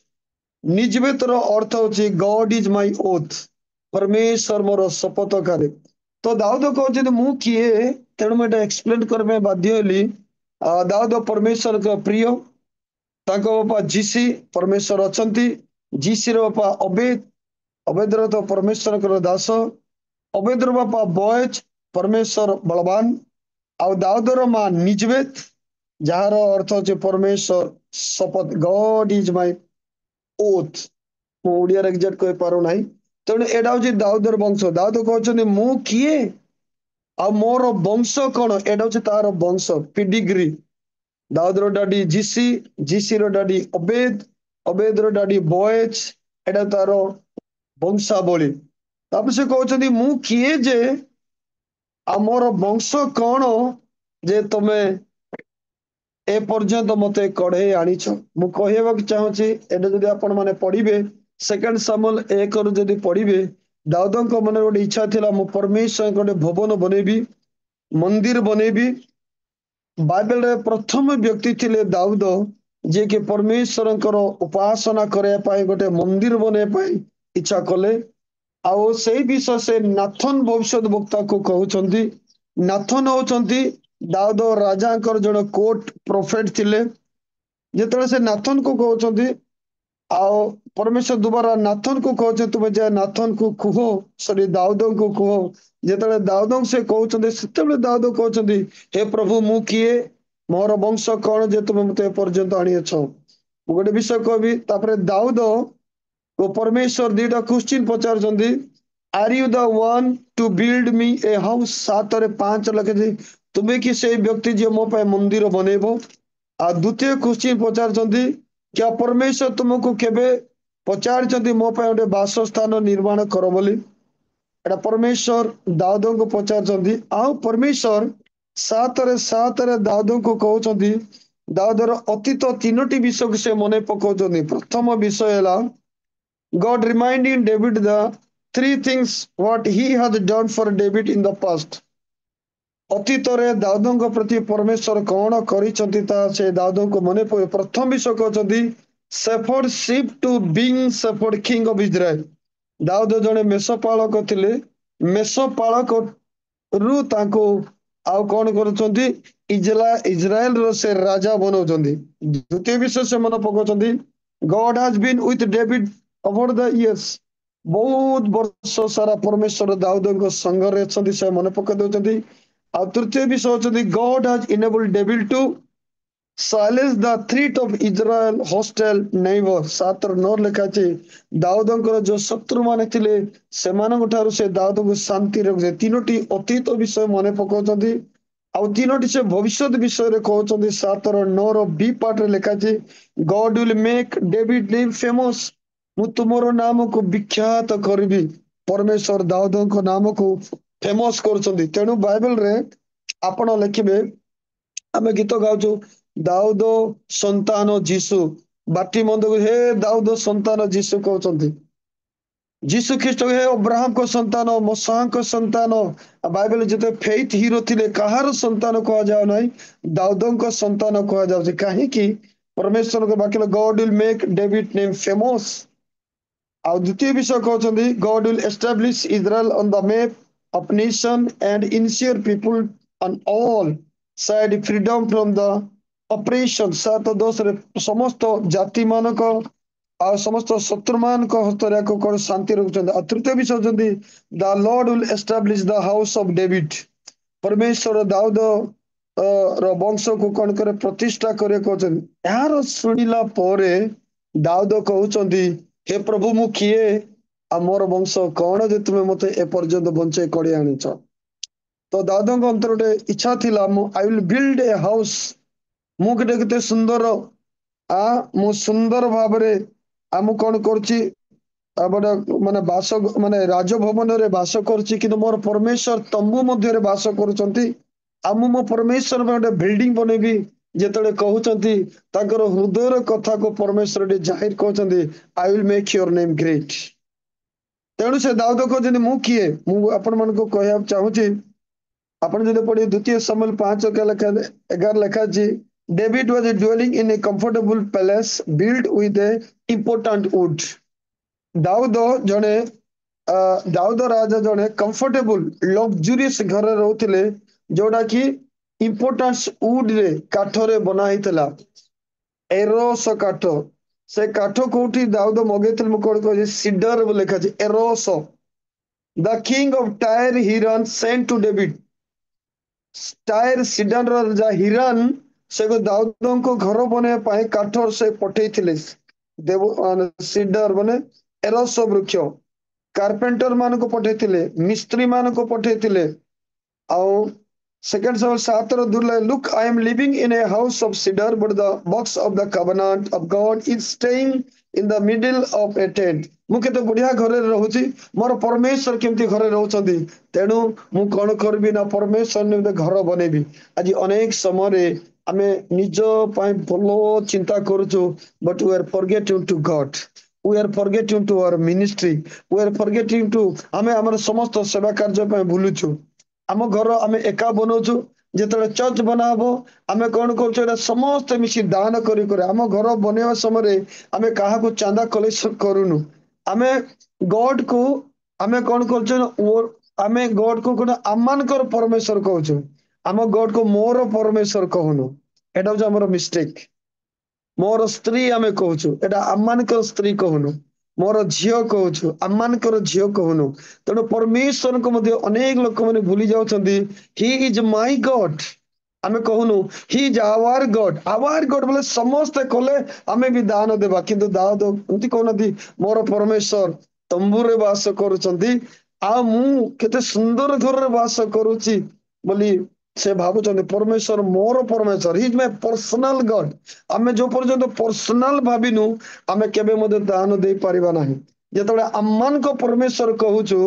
ନିଜବେତର ଅର୍ଥ ହଉଛି ଗଡ ଇଜ ମାଇ ଓଥ ପରମେଶ୍ୱର ମୋର ଶପଥକାରୀ ତ ଦାଉଦ କହୁଛନ୍ତି ମୁଁ କିଏ ତେଣୁ ମୁଁ ଏଟା ଏକ୍ସପ୍ଲେନ କରିବା ପାଇଁ ବାଧ୍ୟ ହେଲି ଦାଉଦ ପରମେଶ୍ୱରଙ୍କ ପ୍ରିୟ ତାଙ୍କ ବାପା ଜିସି ପରମେଶ୍ୱର ଅଛନ୍ତି ଜିସିର ବାପା ଅବେଦ ଅବେଦର ତ ପରମେଶ୍ୱରଙ୍କର ଦାସ ଅବେଦର ବାପା ବଏଜ ପରମେଶ୍ୱର ବଳବାନ ଆଉ ଦାଉଦର ମା ନିଜବେତ, ଯାହାର ଅର୍ଥ ହଉଛି ପରମେଶ୍ୱର ଶପଥ, ଗଡ ଇଜ ମାଇ ଓଥ। ମୁଁ ଓଡିଆରେ ଏକ୍ଜାକ୍ଟ କହିପାରୁନାହିଁ। ତେଣୁ ଏଇଟା ହଉଛି ଦାଉଦର ବଂଶ। ଦାଉଦ କହୁଛନ୍ତି ମୁଁ କିଏ ଆଉ ମୋର ବଂଶ କଣ? ଏଇଟା ହଉଛି ତାର ବଂଶ, ପିଡିଗ୍ରୀ। ଦାଉଦର ଡାଡି ଜିସି, ଜିସିର ଡାଡି ଅବେଦ, ଅବେଦର ଡାଡି ବଏଜ। ଏଇଟା ତାର ବଂଶାବଳୀ। ତାପରେ ସେ କହୁଛନ୍ତି ମୁଁ କିଏ ଯେ ଆଉ ମୋର ବଂଶ କଣ ଯେ ତମେ ଏ ପର୍ଯ୍ୟନ୍ତ ମତେ କଢେଇ ଆଣିଛ। ମୁଁ କହିବାକୁ ଚାହୁଁଛି, ଏଟା ଯଦି ଆପଣ ମାନେ ପଢିବେ ସେକେଣ୍ଡ ସାମୁଏଲ 1 ରୁ ଯଦି ପଢିବେ, ଦାଉଦଙ୍କ ମନରେ ଗୋଟେ ଇଚ୍ଛା ଥିଲା, ମୁଁ ପରମେଶ୍ୱରଙ୍କ ଗୋଟେ ଭବନ ବନେଇବି, ମନ୍ଦିର ବନେଇବି। ବାଇବେଲରେ ପ୍ରଥମ ବ୍ୟକ୍ତି ଥିଲେ ଦାଉଦ, ଯିଏକି ପରମେଶ୍ୱରଙ୍କର ଉପାସନା କରିବା ପାଇଁ ଗୋଟେ ମନ୍ଦିର ବନେଇବା ପାଇଁ ଇଚ୍ଛା କଲେ। ଆଉ ସେଇ ବିଷୟ ସେ ନାଥନ ଭବିଷ୍ୟତ ବକ୍ତାକୁ କହୁଛନ୍ତି। ନାଥନ ହଉଛନ୍ତି ଦାଉଦ ରାଜାଙ୍କର ଜଣେ କୋର୍ଟ ପ୍ରଫେଟ ଥିଲେ। ଯେତେବେଳେ ସେ ନାଥନକୁ କହୁଛନ୍ତି, ଆଉ ପରମେଶ୍ୱର ଦୁବାରା ନାଥନକୁ କହୁଛନ୍ତି, ତୁମେ ଯା ନାଥନକୁ କୁହ, ସରି ଦାଉଦଙ୍କୁ କୁହ। ଯେତେବେଳେ ଦାଉଦଙ୍କୁ ସେ କହୁଛନ୍ତି, ସେତେବେଳେ ଦାଉଦ କହୁଛନ୍ତି, ହେ ପ୍ରଭୁ ମୁଁ କିଏ, ମୋର ବଂଶ କଣ ଯେ ତୁମେ ମତେ ଏ ପର୍ଯ୍ୟନ୍ତ ଆଣିଅଛ। ମୁଁ ଗୋଟେ ବିଷୟ କହିବି। ତାପରେ ଦାଉଦ ଓ ପରମେଶ୍ୱର ଦିଟା କ୍ୱେଶ୍ଚିନ୍ ପଚାରୁଛନ୍ତି, are you the one to build me a house? 7:5 ଲେଖିଛି, ତୁମେ କି ସେଇ ବ୍ୟକ୍ତି ଯିଏ ମୋ ପାଇଁ ମନ୍ଦିର ବନେଇବ? ଆଉ ଦ୍ୱିତୀୟ କ୍ୱେଶ୍ଚିନ୍ ପଚାରୁଛନ୍ତି, क्या ପରମେଶ୍ୱର ତୁମକୁ କେବେ ପଚାରିଛନ୍ତି ମୋ ପାଇଁ ଗୋଟେ ବାସସ୍ଥାନ ନିର୍ମାଣ କର ବୋଲି? ଏଟା ପରମେଶ୍ୱର ଦାଉଦଙ୍କୁ ପଚାରୁଛନ୍ତି। ଆଉ ପରମେଶ୍ୱର 7:7 ଦାଉଦଙ୍କୁ କହୁଛନ୍ତି, ଦାଉଦର ଅତୀତ 3ଟି ବିଷୟକୁ ସେ ମନେ ପକାଉଛନ୍ତି। ପ୍ରଥମ ବିଷୟ ହେଲା, God reminding David the 3 things what he has done for David in the past. ଅତୀତରେ ଦାଉଦଙ୍କ ପ୍ରତି ପରମେଶ୍ୱର କଣ କରିଛନ୍ତି ତାହା ସେ ଦାଉଦଙ୍କୁ ମନେ ପଡେ। ପ୍ରଥମ ବିଷୟ କହୁଛନ୍ତି, shepherd ship to being shepherd king of Israel. ଦାଉଦ ଜଣେ ମେଷପାଳକ ଥିଲେ। ମେଷପାଳକରୁ ତାଙ୍କୁ ଆଉ କଣ କରୁଛନ୍ତି, ଇସ୍ରାଏଲର ସେ ରାଜା ବନଉଛନ୍ତି। ଦ୍ୱିତୀୟ ବିଷୟ ସେ ମନେ ପକାଉଛନ୍ତି, God has been with David over the years. ବହୁତ ବର୍ଷ ସାରା ପରମେଶ୍ୱର ଦାଉଦଙ୍କ ସଙ୍ଗରେ ଅଛନ୍ତି, ସେ ମନେ ପକାଇ ଦଉଛନ୍ତି। ଆଉ ତୃତୀୟ ବିଷୟ ହଉଛନ୍ତି, God has enabled David to silence the threat of Israel hostile neighbor। 7:9 ଲେଖା ଅଛି, ଦାଉଦଙ୍କର ଯୋଉ ଶତ୍ରୁ ମାନେ ଥିଲେ ସେମାନଙ୍କ ଠାରୁ ସେ ଦାଉଦଙ୍କୁ ଶାନ୍ତି ରଖୁଛନ୍ତି। 3ଟି ଅତୀତ ବିଷୟ ମନେ ପକାଉଛନ୍ତି। ଆଉ 3ଟି ସେ ଭବିଷ୍ୟତ ବିଷୟରେ କହୁଛନ୍ତି। 7:9 ବି ପାର୍ଟରେ ଲେଖା ଅଛି, God will make David name famous। ମୁଁ ତୁମର ନାମକୁ ବିଖ୍ୟାତ କରିବି। ପରମେଶ୍ୱର ଦାଉଦଙ୍କ ନାମକୁ ଫେମସ କରୁଛନ୍ତି। ତେଣୁ ବାଇବେଲରେ ଆପଣ ଲେଖିବେ, ଆମେ ଗୀତ ଗାଉଛୁ, ଦାଉଦ ସନ୍ତାନ ଯୀଶୁ, ବାଟି ମନ୍ଦକୁ ହେ ଦାଉଦ ସନ୍ତାନ ଯୀଶୁ କହୁଛନ୍ତି। ଯୀଶୁ ଖ୍ରୀଷ୍ଟ ହେ ଅବ୍ରାହମଙ୍କ ସନ୍ତାନ, ମୋଶାଙ୍କ ସନ୍ତାନ। ବାଇବେଲ ଯେତେ ଫେଥ ହିରୋ ଥିଲେ, କାହାର ସନ୍ତାନ କୁହାଯାଉ ନାହିଁ, ଦାଉଦଙ୍କ ସନ୍ତାନ କୁହାଯାଉଛି। କାହିଁକି? ପରମେଶ୍ୱରଙ୍କ ବାକ୍ୟରେ God will make David name famous। ଆଉ ଦ୍ୱିତୀୟ ବିଷୟ କହୁଛନ୍ତି, God will establish Israel on the map of nation and ensure people on all side freedom from the oppression। 7:10ରେ ସମସ୍ତ ଜାତି ମାନଙ୍କ ଆଉ ସମସ୍ତ ଶତ୍ରୁ ମାନଙ୍କ ହସ୍ତରେ ଆକୁ କଣ ଶାନ୍ତି ରଖୁଛନ୍ତି। ଆଉ ତୃତୀୟ ବିଷୟ ହଉଛନ୍ତି, the Lord will establish the house of David। ପରମେଶ୍ୱର ଦାଉଦ ର ବଂଶକୁ କଣ କରେ, ପ୍ରତିଷ୍ଠା କରିବା କହୁଛନ୍ତି। ଏହାର ଶୁଣିଲା ପରେ ଦାଉଦ କହୁଛନ୍ତି, ହେ ପ୍ରଭୁ ମୁଁ କିଏ ଆଉ ମୋର ବଂଶ କଣ ଯେ ତୁମେ ମତେ ଏପର୍ଯ୍ୟନ୍ତ ବଞ୍ଚେଇ କଢି ଆଣିଛ। ତ ଦାଉଦଙ୍କ ଅନ୍ତର ଗୋଟେ ଇଚ୍ଛା ଥିଲା, I will build a house. ମୁଁ ଗୋଟେ କେତେ ସୁନ୍ଦର ମୁଁ ସୁନ୍ଦର ଭାବରେ ମୁଁ କଣ କରୁଛି, ଗୋଟେ ମାନେ ବାସ ମାନେ ରାଜଭବନରେ ବାସ କରୁଛି, କିନ୍ତୁ ମୋର ପରମେଶ୍ୱର ତମ୍ବୁ ମଧ୍ୟରେ ବାସ କରୁଛନ୍ତି। ଆଉ ମୁଁ ମୋ ପରମେଶ୍ୱର ପାଇଁ ଗୋଟେ ବିଲ୍ଡିଂ ବନେଇବି। ଯେତେବେଳେ କହୁଛନ୍ତି, ତାଙ୍କର ହୃଦୟର କଥାକୁ ପରମେଶ୍ୱର ଜାହିର କହୁଛନ୍ତି, I will make your name great. ତେଣୁ ସେ ଦାଉଦ କହୁଛନ୍ତି, ମୁଁ କିଏ? ମୁଁ ଆପଣମାନଙ୍କୁ କହିବାକୁ ଚାହୁଁଛି, ଆପଣ ଯଦି ପଢିବେ 2 ସାମୁଏଲ 5:11 ଲେଖା ଅଛି, David was dwelling in a comfortable palace built with a important wood। ଦାଉଦ ଜଣେ ଦାଉଦ ରାଜା ଜଣେ କମ୍ଫର୍ଟେବୁଲ ଲକ୍ଜୁରିୟସ୍ ଘରେ ରହୁଥିଲେ, ଯୋଉଟା କି ଇମ୍ପୋର୍ଟାନ୍ସ ଉଡରେ କାଠରେ ବନା ହେଇଥିଲା, ଏରୋସ କାଠ। ସେ କାଠ କୋଉଠି ଦାଉଦ ମଗେଇଥିଲେ, ମୁଁ କଣ କହିଛି, ସିଡର ଲେଖା ଅଛି, ଏରୋସ। The king of Tyre Hiram sent to David. Tyre ସିଡାନର ରାଜା ହିରାନ ସେ ଦାଉଦଙ୍କ ଘର ବନେଇବା ପାଇଁ କାଠ ସେ ପଠେଇଥିଲେ। ସିଡର ମାନେ ଏରସ ବୃକ୍ଷ କାର୍ପେଣ୍ଟର ମାନଙ୍କୁ ପଠେଇଥିଲେ, ମିସ୍ତ୍ରୀ ମାନଙ୍କୁ ପଠେଇଥିଲେ। ଆଉ second Samuel 7 ଦୁର୍ଲେ look I am living in a house of cedar but the box of the covenant of God is staying in the middle of a tent। ମୁଁ କେତେ ବଢିଆ ଘରେ ରହୁଛି, ମୋର ପରମେଶ୍ୱର କେମିତି ଘରେ ରହୁଛନ୍ତି, ତେଣୁ ମୁଁ କଣ କରିବି ନା ପରମେଶ୍ୱର ନିମନ୍ତେ ଘର ବନେଇବି। ଆଜି ଅନେକ ସମୟରେ ଆମେ ନିଜ ପାଇଁ ଭଲ ଚିନ୍ତା କରୁଛୁ, but we are forgetting to God, we are forgetting to our ministry, we are forgetting to ଆମେ ଆମର ସମସ୍ତ ସେବା କାର୍ଯ୍ୟ ପାଇଁ ଭୁଲୁଛୁ। ଆମ ଘର ଆମେ ଏକା ବନଉଛୁ, ଯେତେବେଳେ ଚର୍ଚ୍ଚ ବନା ହବ ଆମେ କଣ କରୁଛୁ, ଏଟା ସମସ୍ତେ ମିଶି ଦାନ କରି ଆମ ଘର ବନେଇବା ସମୟରେ ଆମେ କାହାକୁ ଚାନ୍ଦା କଲେକ୍ସନ କରୁନୁ। ଆମେ ଗଡ୍ କୁ ଆମେ କଣ କରୁଛୁ ନା ଆମେ ଗଡ୍ କୁ କଣ ଆମମାନଙ୍କର ପରମେଶ୍ୱର କହୁଛୁ, ଆମ ଗଡ୍ କୁ ମୋର ପରମେଶ୍ୱର କହୁନୁ। ଏଟା ହଉଛି ଆମର ମିଷ୍ଟେକ୍। ମୋର ସ୍ତ୍ରୀ ଆମେ କହୁଛୁ, ଏଟା ଆମମାନଙ୍କର ସ୍ତ୍ରୀ କହୁନୁ। ମୋର ଝିଅ କହୁଛୁ, ଆମମାନଙ୍କର ଝିଅ କହୁନୁ। ତେଣୁ ପରମେଶ୍ୱରଙ୍କୁ ମଧ୍ୟ ଅନେକ ଲୋକମାନେ ଭୁଲି ଯାଉଛନ୍ତି। ହି ଇଜ ମାଇ ଗଡ୍ ଆମେ କହୁନୁ, ହି ଇଜ ଆୱାର ଗଡ୍। ଆୱାର ଗଡ୍ ବୋଲେ ସମସ୍ତେ କଲେ ଆମେ ବି ଦାନ ଦେବା, କିନ୍ତୁ ଦାଉଦ ଏମିତି କହୁନାହାନ୍ତି ମୋର ପରମେଶ୍ୱର ତମ୍ବୁରେ ବାସ କରୁଛନ୍ତି ଆଉ ମୁଁ କେତେ ସୁନ୍ଦର ଘରରେ ବାସ କରୁଛି ବୋଲି ସେ ଭାବୁଛନ୍ତି। ପରମେଶ୍ୱର ମୋର ପରମେଶ୍ୱର, ହି ଇଜ ମାଇ ପର୍ସନାଲ ଗଡ୍। ଆମେ ଯୋଉ ପର୍ଯ୍ୟନ୍ତ ପର୍ସନାଲ ଭାବିନୁ ଆମେ କେବେ ମଧ୍ୟ ଦାନ ଦେଇପାରିବା ନାହିଁ। ଯେତେବେଳେ ଆମମାନଙ୍କ ପରମେଶ୍ୱର କହୁଛୁ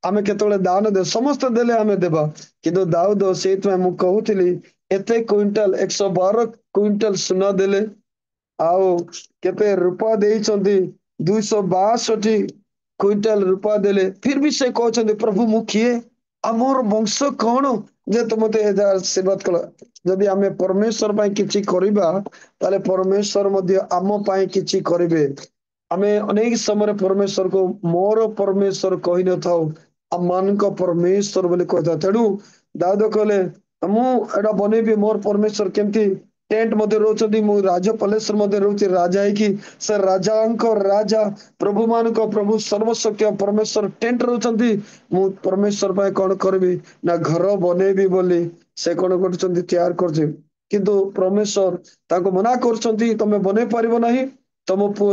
ଆମେ କେତେବେଳେ ଦାନ ଦେ ସମସ୍ତେ ଦେଲେ ଆମେ ଦେବା, କିନ୍ତୁ ଦାଉଦ ସେଇଥିପାଇଁ ମୁଁ କହୁଥିଲି ଏତେ କୁଇଣ୍ଟାଲ 112 କୁଇଣ୍ଟାଲ ସୁନା ଦେଲେ, ଆଉ କେତେ ରୂପା ଦେଇଛନ୍ତି 262 କୁଇଣ୍ଟାଲ ରୂପା ଦେଲେ, ଫିର ବି ସେ କହୁଛନ୍ତି ପ୍ରଭୁ ମୁଁ କିଏ, ଆମର ବଂଶ କଣ ଯେ ମତେ ଆଶୀର୍ବାଦ କଲ। ଯଦି ଆମେ ପରମେଶ୍ୱର ପାଇଁ କିଛି କରିବା ତାହେଲେ ପରମେଶ୍ୱର ମଧ୍ୟ ଆମ ପାଇଁ କିଛି କରିବେ। ଆମେ ଅନେକ ସମୟରେ ପରମେଶ୍ୱରକୁ ମୋର ପରମେଶ୍ୱର କହିନଥାଉ, ଆମମାନଙ୍କ ପରମେଶ୍ୱର ବୋଲି କହିଥାଉ। ତେଣୁ ଦାଉଦ କହିଲେ ମୁଁ ଏଇଟା ବନେଇବି, ମୋର ପରମେଶ୍ୱର କେମିତି ଟେଣ୍ଟ ମଧ୍ୟ ରହୁଛନ୍ତି, ମୁଁ ରାଜ ପଲେଶ୍ଵର ମଧ୍ୟ ରହୁଛି ରାଜା ହେଇକି, ସେ ରାଜାଙ୍କ ରାଜା ପ୍ରଭୁ ମାନଙ୍କ ପ୍ରଭୁ ସର୍ବଶକ୍ତି ପରମେଶ୍ୱର ଟେଣ୍ଟ ରହୁଛନ୍ତି। ମୁଁ ପରମେଶ୍ୱର ପାଇଁ କଣ କରିବି ନା ଘର ବନେଇବି ବୋଲି ସେ କଣ କରୁଛନ୍ତି ତିଆରି କରୁଛି। କିନ୍ତୁ ପରମେଶ୍ୱର ତାଙ୍କୁ ମନା କରୁଛନ୍ତି ତମେ ବନେଇ ପାରିବ ନାହିଁ, ତମ ପୁଅ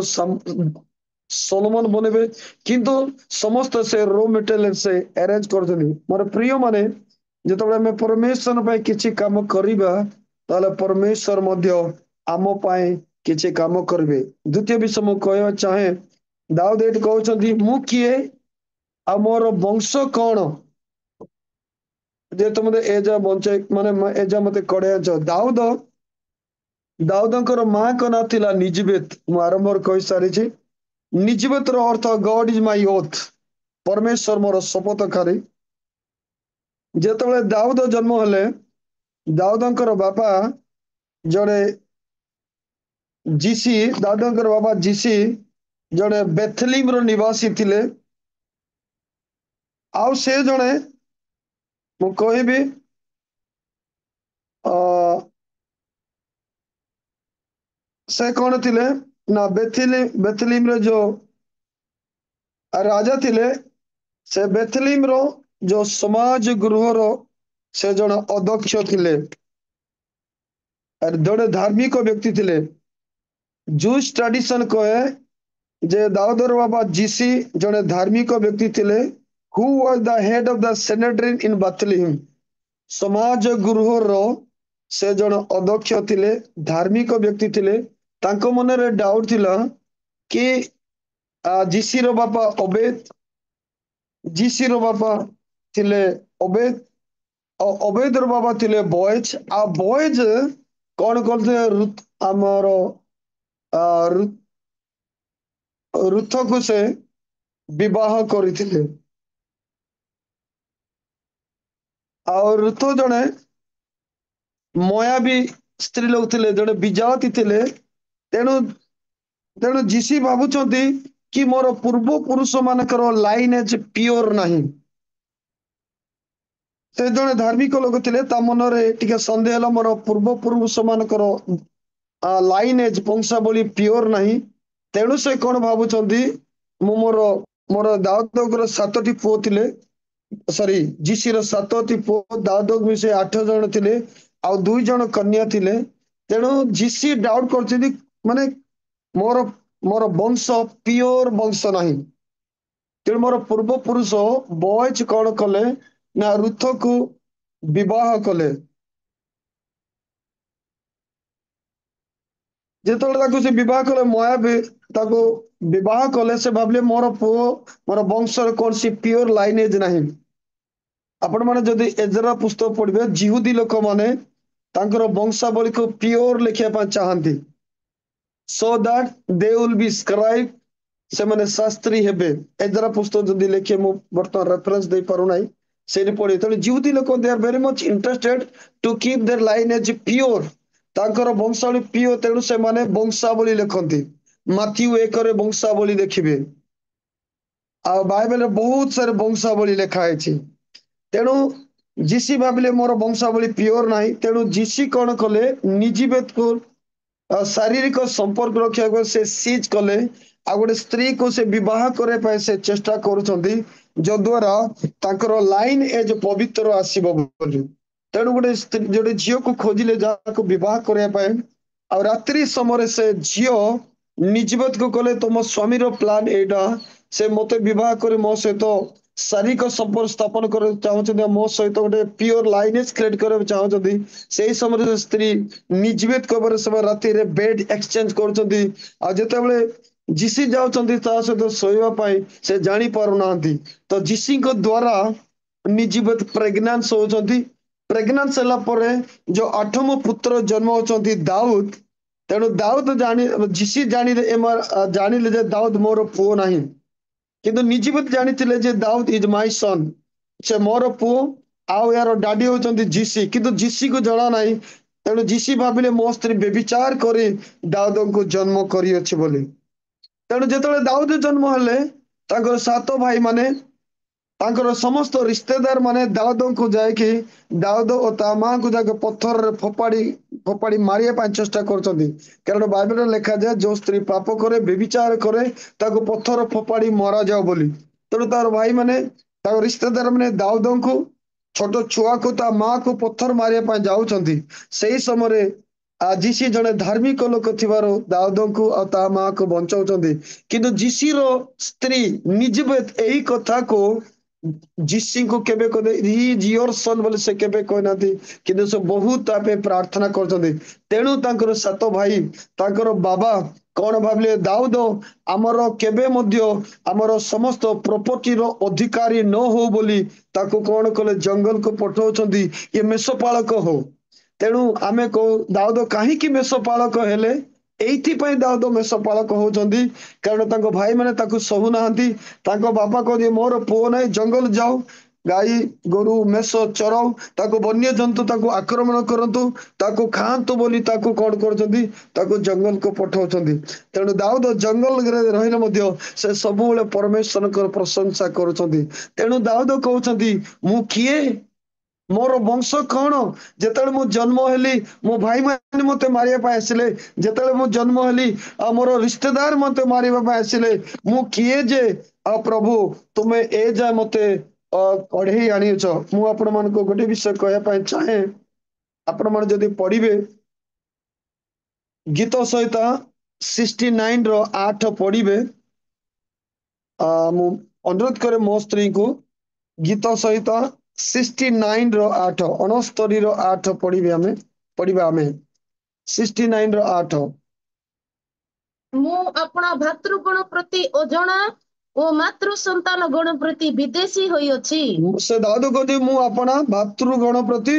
ସଲୋମନ ବନେଇବେ। କିନ୍ତୁ ସମସ୍ତ ସେ ର ମେଟେରିଆଲ ସେ ଆରେଞ୍ଜ କରୁଛନ୍ତି। ମୋର ପ୍ରିୟ ମାନେ ଯେତେବେଳେ ଆମେ ପରମେଶ୍ୱର ପାଇଁ କିଛି କାମ କରିବା ତାହେଲେ ପରମେଶ୍ୱର ମଧ୍ୟ ଆମ ପାଇଁ କିଛି କାମ କରିବେ। ଦ୍ୱିତୀୟ ବିଷୟ ମୁଁ କହିବା ଚାହେଁ, ଦାଉଦ ଏଠି କହୁଛନ୍ତି ମୁଁ କିଏ ଆଉ ମୋର ବଂଶ କଣ, ଯେ ତମେ ଏଜା ବଞ୍ଚାଇ ମାନେ ଏଜା ମତେ କଡେଇଛ। ଦାଉଦଙ୍କର ମାଙ୍କ ନାଁ ଥିଲା ନିଜବେତ। ମୁଁ ଆରମ୍ଭରେ କହିସାରିଛି, ନିଜବେତର ଅର୍ଥ ଗଡ୍ ଇଜ ମାଇ ଓଥ, ପରମେଶ୍ୱର ମୋର ଶପଥକାରୀ। ଯେତେବେଳେ ଦାଉଦ ଜନ୍ମ ହେଲେ ଦାଉଦଙ୍କର ବାପା ଜଣେ ଦାଉଦଙ୍କର ବାପା ଜିସି ଜଣେ ବେଥଲିମର ନିବାସୀ ଥିଲେ। ଆଉ ସେ ଜଣେ ମୁଁ କହିବି ସେ କଣ ଥିଲେ ନା ବେଥଲିମରେ ଯୋଉ ରାଜା ଥିଲେ, ସେ ବେଥଲିମର ଯୋଉ ସମାଜ ଗୃହର ସେ ଜଣେ ଅଧ୍ୟକ୍ଷ ଥିଲେ, ଜଣେ ଧାର୍ମିକ ବ୍ୟକ୍ତି ଥିଲେ। ଜୁସ୍ ଟ୍ରାଡିସନ କହେ ଯେ ଦାଉଦର ବାବା ଜିସି ଜଣେ ଧାର୍ମିକ ବ୍ୟକ୍ତି ଥିଲେ। Who was the head of the Sanhedrin in Bethlehem, ସମାଜ ଗୃହର ସେ ଜଣେ ଅଧ୍ୟକ୍ଷ ଥିଲେ, ଧାର୍ମିକ ବ୍ୟକ୍ତି ଥିଲେ। ତାଙ୍କ ମନରେ ଡାଉଟ ଥିଲା କି ଜିସିର ବାପା ଜିସିର ବାପା ଥିଲେ ଅବେଦ, ଆଉ ଅବେଦର ବାବା ଥିଲେ ବଏଜ, ଆଉ ବଏଜ କଣ କରୁଥିଲେ ଆମର ରୁଥକୁ ସେ ବିବାହ କରିଥିଲେ। ଆଉ ରୁଥ ଜଣେ ମୟାବୀ ସ୍ତ୍ରୀ ଲୋକ ଥିଲେ, ଜଣେ ବିଜାତି ଥିଲେ। ତେଣୁ ତେଣୁ ଜିସି ଭାବୁଛନ୍ତି କି ମୋର ପୂର୍ବ ପୁରୁଷ ମାନଙ୍କର ଲାଇନେଜ ପିଓର ନାହିଁ। ସେ ଜଣେ ଧାର୍ମିକ ଲୋକ ଥିଲେ, ତା ମନରେ ଟିକେ ସନ୍ଦେହ ହେଲା ମୋର ପୂର୍ବ ପୁରୁଷ ମାନଙ୍କର ଲାଇନେଜ ବଂଶାବଳୀ ପିଓର ନାହିଁ। ତେଣୁ ସେ କଣ ଭାବୁଛନ୍ତି ମୁଁ ମୋର ଦାଉଦଙ୍କର 7ଟି ପୁଅ ଥିଲେ, ସରି ଜିସିର 7ଟି ପୁଅ, ଦାଉଦକୁ ମିଶେଇ 8 ଜଣ ଥିଲେ, ଆଉ 2 ଜଣ କନ୍ୟା ଥିଲେ। ତେଣୁ ଜିସି ଡାଉଟ୍ କରୁଛନ୍ତି ମାନେ ମୋର ମୋର ବଂଶ ପିଓର ବଂଶ ନାହିଁ। ତେଣୁ ମୋର ପୂର୍ବପୁରୁଷ ବଏଜ କଣ କଲେ ନା ରୁଥକୁ ବିବାହ କଲେ। ଯେତେବେଳେ ତାକୁ ସେ ବିବାହ କଲେ, ମୋଆବ ତାକୁ ବିବାହ କଲେ, ସେ ଭାବିଲେ ମୋର ପୁଅ ମୋର ବଂଶରେ କୌଣସି ପିଓର ଲାଇନେଜ ନାହିଁ। ଆପଣ ମାନେ ଯଦି ଏଜରା ପୁସ୍ତକ ପଢିବେ, ଜିହୁଦୀ ଲୋକମାନେ ତାଙ୍କର ବଂଶାବଳୀକୁ ପିଓର ଲେଖିବା ପାଇଁ ଚାହାନ୍ତି, so that they will be scribe, ସେମାନେ ଶାସ୍ତ୍ରୀ ହେବେ। ଏଜରା ପୁସ୍ତକ ଯଦି ଲେଖେ, ମୁଁ ବର୍ତ୍ତମାନ ରେଫରେନ୍ସ ଦେଇ ପାରୁନାହିଁ, ସେଇଠି ପଢେ। ତେଣୁ ଜିହୁଦୀ ଲୋକ they are very much interested to keep their lineage pure, ତାଙ୍କର ବଂଶାବଳୀ ପିଓ। ତେଣୁ ସେମାନେ ବଂଶାବଳୀ ଲେଖନ୍ତି। ମାଥ୍ୟୁ 1ରେ ବଂଶାବଳୀ ଦେଖିବେ, ଆଉ ବାଇବେଲରେ ବହୁତ ସାରା ବଂଶାବଳୀ ଲେଖା ହେଇଛି। ତେଣୁ ଜିସି ଭାବିଲେ ମୋର ବଂଶାବଳୀ ପିଓର ନାହିଁ। ତେଣୁ ଜିସି କଣ କଲେ, ନିଜିବେତକୁ ଶାରୀରିକ ସମ୍ପର୍କ ରଖିବାକୁ ସେ ସିଜ୍ କଲେ। ଆଉ ଗୋଟେ ସ୍ତ୍ରୀକୁ ସେ ବିବାହ କରିବା ପାଇଁ ସେ ଚେଷ୍ଟା କରୁଛନ୍ତି, ଯଦ୍ୱାରା ତାଙ୍କର ଲାଇନ ଏଜ ପବିତ୍ର ଆସିବ ବୋଲି। ତେଣୁ ଗୋଟେ ଝିଅକୁ ଖୋଜିଲେ ଯାହାକୁ ବିବାହ କରିବା ପାଇଁ। ଆଉ ରାତ୍ରି ସମୟରେ ସେ ଝିଅ ନିଜିବତକୁ କଲେ, ତମ ସ୍ୱାମୀର ପ୍ଲାନ ଏଇଟା, ସେ ମତେ ବିବାହ କରି ମୋ ସହିତ ଶାରୀରିକ ସମ୍ପର୍କ ସ୍ଥାପନ କରିବାକୁ ଚାହୁଁଛନ୍ତି, ମୋ ସହିତ ଗୋଟେ ପିଓର ଲାଇନେଜ କ୍ରିଏଟ କରିବାକୁ ଚାହୁଁଛନ୍ତି। ସେଇ ସମୟରେ ସେ ସ୍ତ୍ରୀ ନିଜିବେତ କବରେ ସେମାନେ ରାତିରେ ବେଡ ଏକ୍ସଚେଞ୍ଜ କରୁଛନ୍ତି। ଆଉ ଯେତେବେଳେ ଜିସି ଯାଉଛନ୍ତି ତା ସହିତ ଶୋଇବା ପାଇଁ, ସେ ଜାଣି ପାରୁନାହାନ୍ତି। ତ ଜିସିଙ୍କ ଦ୍ଵାରା ନିଜିବେତ ପ୍ରେଗନାନ୍ସ ହଉଛନ୍ତି। ପ୍ରେଗନାନ୍ସ ହେଲା ପରେ ଯୋଉ 8ମ ପୁତ୍ର ଜନ୍ମ ହଉଛନ୍ତି ଦାଉଦ। ତେଣୁ ଦାଉଦ ଜିସି ଜାଣିଲେ ଯେ ଦାଉଦ ମୋର ପୁଅ ନାହିଁ, କିନ୍ତୁ ନିଜିବେତ ଜାଣିଥିଲେ ଯେ ଦାଉଦ ଇଜ ମାଇ ସନ୍, ସେ ମୋର ପୁଅ, ଆଉ ଏହାର ଡାଡି ହଉଛନ୍ତି ଜିସି। କିନ୍ତୁ ଜିସିକୁ ଜଣା ନାହିଁ। ତେଣୁ ଜିସି ଭାବିଲେ ମୋ ସ୍ତ୍ରୀ ବ୍ୟଭିଚାର କରି ଦାଉଦଙ୍କୁ ଜନ୍ମ କରିଅଛି ବୋଲି। ତେଣୁ ଯେତେବେଳେ ଦାଉଦ ଜନ୍ମ ହେଲେ, ତାଙ୍କର 7 ଭାଇ ମାନେ, ତାଙ୍କର ସମସ୍ତ ରିସ୍ତେଦାର ମାନେ ଦାଉଦଙ୍କୁ ଯାଇକି ଦାଉଦ ଓ ତା ମାଙ୍କୁ ଯାକ ପଥରରେ ଫୋପାଡ଼ି ମାରିବା ପାଇଁ ଚେଷ୍ଟା କରୁଛନ୍ତି। କାରଣ ବାଇବେଲରେ ଲେଖାଯାଏ, ଯୋଉ ସ୍ତ୍ରୀ ପାପ କରେ, ବ୍ୟଭିଚାର କରେ, ତାକୁ ପଥର ଫୋପାଡ଼ି ମରାଯାଉ ବୋଲି। ତେଣୁ ତାର ଭାଇ ମାନେ, ତାଙ୍କ ରିସ୍ତେଦାର ମାନେ ଦାଉଦଙ୍କୁ, ଛୋଟ ଛୁଆକୁ ତା ମାକୁ ପଥର ମାରିବା ପାଇଁ ଯାଉଛନ୍ତି। ସେଇ ସମୟରେ ଜିସି ଜଣେ ଧାର୍ମିକ ଲୋକ ଥିବାରୁ ଦାଉଦଙ୍କୁ ଆଉ ତା ମାକୁ ବଞ୍ଚାଉଛନ୍ତି। କିନ୍ତୁ ଜିସିର ସ୍ତ୍ରୀ ନିଜିବେତ ଏହି କଥାକୁ ଜିସିଙ୍କୁ କେବେ କହିଲେ ହି ଇଜ ୟୋର ସନ୍ ବୋଲି ସେ କେବେ କହିନାହାନ୍ତି, କିନ୍ତୁ ସେ ବହୁତ ତା ପାଇଁ ପ୍ରାର୍ଥନା କରୁଛନ୍ତି। ତେଣୁ ତାଙ୍କର 7 ଭାଇ, ତାଙ୍କର ବାବା କଣ ଭାବିଲେ, ଦାଉଦ ଆମର କେବେ ମଧ୍ୟ ଆମର ସମସ୍ତ ପ୍ରପର୍ଟିର ଅଧିକାରୀ ନ ହଉ ବୋଲି ତାକୁ କଣ କଲେ, ଜଙ୍ଗଲକୁ ପଠାଉଛନ୍ତି, ଇଏ ମେଷପାଳକ ହଉ। ତେଣୁ ଆମେ କହୁ ଦାଉଦ କାହିଁକି ମେଷପାଳକ ହେଲେ, ଏଇଥିପାଇଁ ଦାଉଦ ମେଷପାଳକ ହଉଛନ୍ତି, କାରଣ ତାଙ୍କ ଭାଇମାନେ ତାକୁ ସହୁନାହାନ୍ତି। ତାଙ୍କ ବାପା କହନ୍ତି ମୋର ପୁଅ ନାହିଁ, ଜଙ୍ଗଲ ଯାଉ, ଗାଈ ଗୋରୁ ମେଷ ଚରାଉ, ତାକୁ ବନ୍ୟଜନ୍ତୁ ତାକୁ ଆକ୍ରମଣ କରନ୍ତୁ, ତାକୁ ଖାଆନ୍ତୁ ବୋଲି ତାକୁ କଣ କରୁଛନ୍ତି, ତାକୁ ଜଙ୍ଗଲକୁ ପଠାଉଛନ୍ତି। ତେଣୁ ଦାଉଦ ଜଙ୍ଗଲରେ ରହିଲେ ମଧ୍ୟ ସେ ସବୁବେଳେ ପରମେଶ୍ୱରଙ୍କର ପ୍ରଶଂସା କରୁଛନ୍ତି। ତେଣୁ ଦାଉଦ କହୁଛନ୍ତି, ମୁଁ କିଏ, ମୋର ବଂଶ କଣ? ଯେତେବେଳେ ମୁଁ ଜନ୍ମ ହେଲି, ମୋ ଭାଇମାନେ ମତେ ମାରିବା ପାଇଁ ଆସିଲେ। ଯେତେବେଳେ ମୁଁ ଜନ୍ମ ହେଲି, ଆଉ ମୋର ରିସ୍ତେଦାର ମତେ ମାରିବା ପାଇଁ ଆସିଲେ। ମୁଁ କିଏ ଯେ, ଆଉ ପ୍ରଭୁ ତୁମେ ଏ ଯାଏ ମତେ କଢେଇ ଆଣିଛ। ମୁଁ ଆପଣ ମାନଙ୍କୁ ଗୋଟେ ବିଷୟ କହିବା ପାଇଁ ଚାହେଁ, ଆପଣ ମାନେ ଯଦି ପଢିବେ ଗୀତ ସହିତ 69ର 8 ପଢିବେ, ମୁଁ ଅନୁରୋଧ କରେ ମୋ ସ୍ତ୍ରୀଙ୍କୁ ଗୀତ ସହିତ 69ର 8, 69ର 8 ପଢିବା ଆମେ 69ର 8। ମୁଁ ଆପଣା ଭାତୃଗଣ ପ୍ରତି ଅଜଣା ଓ ମାତୃ ସନ୍ତାନ ଗଣ ପ୍ରତି ବିଦେଶୀ ହୋଇଅଛି। ସେ ଦାଉଦ କହୁଛି, ମୁଁ ଆପଣା ଭାତୃଗଣ ପ୍ରତି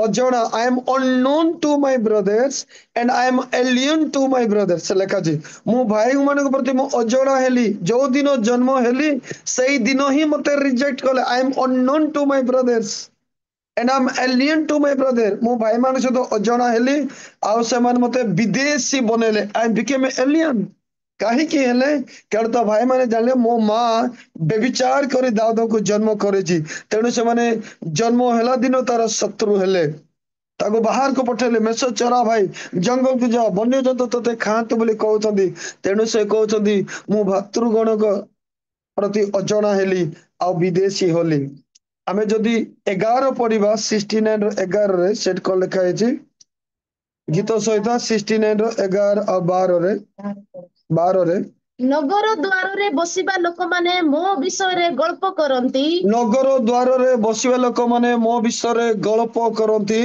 ଅଜଣା, I am unknown to my brothers and I am alien to my brothers। ସେ ଲେଖାଛି, ମୁଁ ଭାଇ ମାନଙ୍କ ପ୍ରତି ମୁଁ ଅଜଣା ହେଲି, ଯୋଉ ଦିନ ଜନ୍ମ ହେଲି ସେଇ ଦିନ ହିଁ ମତେ ରିଜେକ୍ଟ କଲେ। I am unknown to my brothers and I am alien to my brother। ମୁଁ ଭାଇମାନଙ୍କ ସହିତ ଅଜଣା ହେଲି, ଆଉ ସେମାନେ ମତେ ବିଦେଶୀ ବନେଇଲେ। I became an alien। କାହିଁକି ହେଲେ, କାରଣ ତା ଭାଇମାନେ ଜାଣିଲେ ମୋ ମା ବ୍ୟଭିଚାର କରି ଦାଉଦଙ୍କୁ ଜନ୍ମ କରିଛି। ତେଣୁ ସେମାନେ ଜନ୍ମ ହେଲା ଦିନ ତାର ଶତ୍ରୁ ହେଲେ, ତାକୁ ବାହାରକୁ ପଠେଇଲେ, ମେଷ ଚରା ଭାଇ, ଜଙ୍ଗଲକୁ ଯାଅ, ବନ୍ୟଜନ୍ତୁ ତତେ ଖାଆନ୍ତୁ ବୋଲି କହୁଛନ୍ତି। ତେଣୁ ସେ କହୁଛନ୍ତି, ମୁଁ ଭାତୃଗଣଙ୍କ ପ୍ରତି ଅଜଣା ହେଲି ଆଉ ବିଦେଶୀ ହେଲି। ଆମେ ଯଦି 11 ପଢିବା 69 ର 11 ରେ ସେଠି କଣ ଲେଖା ହେଇଛି? ଗୀତ ସହିତ 69 ର 11 ଆଉ 12ରେ ନଗର ଦ୍ୱାରରେ ବସିବା ଲୋକମାନେ ମୋ ବିଷୟରେ ଗଳ୍ପ କରନ୍ତି ନଗର ଦ୍ୱାରରେ ବସିବା ଲୋକମାନେ ମୋ ବିଷୟରେ ଗଳ୍ପ କରନ୍ତି।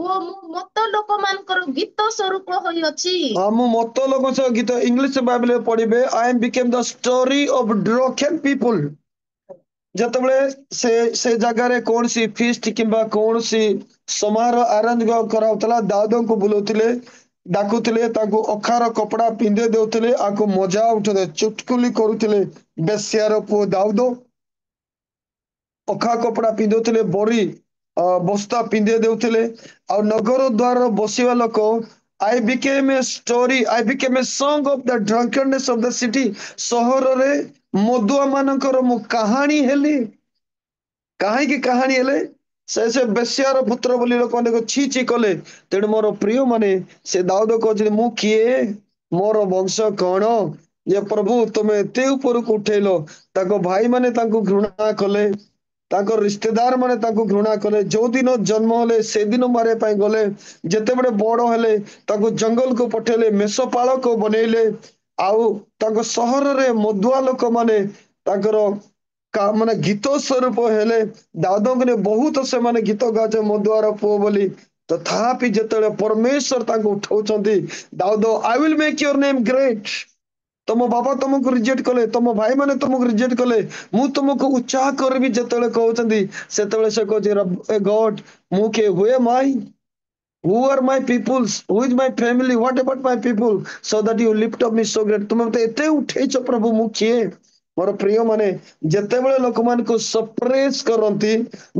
ଓ ମୁଁ ମତ ଲୋକମାନଙ୍କର ଗୀତ ସ୍ୱରୂପ ହୋଇଅଛି। ମୁଁ ମତ ଲୋକ ସହ ଗୀତ ଇଂଲିଶ ବାଇବେଲରେ ପଢିବେ I am become the story of drunken people. ଯେତେବେଳେ ସେ ଜାଗାରେ କୌଣସି ଫିଷ୍ଟ କିମ୍ବା କୌଣସି ସମାରୋହ ଆରେଞ୍ଜ କରାଉଥିଲା, ଦାଉଦଙ୍କୁ ବୁଲାଉଥିଲେ, ଡାକୁଥିଲେ, ତାଙ୍କୁ ଅଖାର କପଡା ପିନ୍ଧେଇ ଦେଉଥିଲେ, ଆକୁ ମଜା ଉଠୁଥିଲେ, ଚୁଟକୁଲି କରୁଥିଲେ। ବେଶ୍ୟାର ପୁଅ ଦାଉଦ ଅଖା କପଡା ପିନ୍ଧୁଥିଲେ, ବଡି ବସ୍ତା ପିନ୍ଧେଇ ଦେଉଥିଲେ। ଆଉ ନଗର ଦ୍ୱାର ବସିବା ଲୋକ I became a story, I became a song of the drunkenness of the city। ସହରରେ ମଦୁଆ ମାନଙ୍କର ମୁଁ କାହାଣୀ ହେଲି। କାହିଁକି କାହାଣୀ ହେଲେ? ସେ ବେଶ୍ୟାର ପୁତ୍ର ବୋଲି ଲୋକମାନେ ଛି ଛି କଲେ। ତେଣୁ ମୋର ପ୍ରିୟ ମାନେ, ସେ ଦାଉଦ କହୁଛନ୍ତି ମୁଁ କିଏ, ମୋର ବଂଶ କଣ, ଯେ ପ୍ରଭୁ ତମେ ଏତେ ଉପରକୁ ଉଠେଇଲ। ତାଙ୍କ ଭାଇ ମାନେ ତାଙ୍କୁ ଘୃଣା କଲେ, ତାଙ୍କ ରିଶ୍ତେଦାର ମାନେ ତାଙ୍କୁ ଘୃଣା କଲେ। ଯୋଉଦିନ ଜନ୍ମ ହେଲେ ସେଦିନ ମାରିବା ପାଇଁ ଗଲେ, ଯେତେବେଳେ ବଡ ହେଲେ ତାଙ୍କୁ ଜଙ୍ଗଲକୁ ପଠେଇଲେ, ମେଷପାଳକ ବନେଇଲେ। ଆଉ ତାଙ୍କ ସହରରେ ମଦୁଆ ଲୋକମାନେ ତାଙ୍କର ମାନେ ଗୀତ ସ୍ୱରୂପ ହେଲେ। ଦାଉଦଙ୍କୁ ବହୁତ ସେମାନେ ଗୀତ ଗାଉଛନ୍ତି ମଦୁଆର ପୁଅ ବୋଲି। ତଥାପି ଯେତେବେଳେ ପରମେଶ୍ୱର ତାଙ୍କୁ ଉଠାଉଛନ୍ତି, ଦାଉଦ I will make your name great. ତମ ବାବା ତମକୁ ରିଜେକ୍ଟ କଲେ, ତମ ଭାଇ ମାନେ ତମକୁ ରିଜେକ୍ଟ କଲେ, ମୁଁ ତମକୁ ଉଚ୍ଚାହ କରିବି ଯେତେବେଳେ କହୁଛନ୍ତି, ସେତେବେଳେ ସେ କହୁଛି ଗଡ୍ ମୁଁ କିଏ, who am I, who are my peoples, who is my family, what about my people, so that you lift up me so great। ତୁମେ ମତେ ଏତେ ଉଠେଇଛ ପ୍ରଭୁ, ମୁଁ କିଏ? ମୋର ପ୍ରିୟ ମାନେ, ଯେତେବେଳେ ଲୋକମାନଙ୍କୁ ସପ୍ରେସ କରନ୍ତି,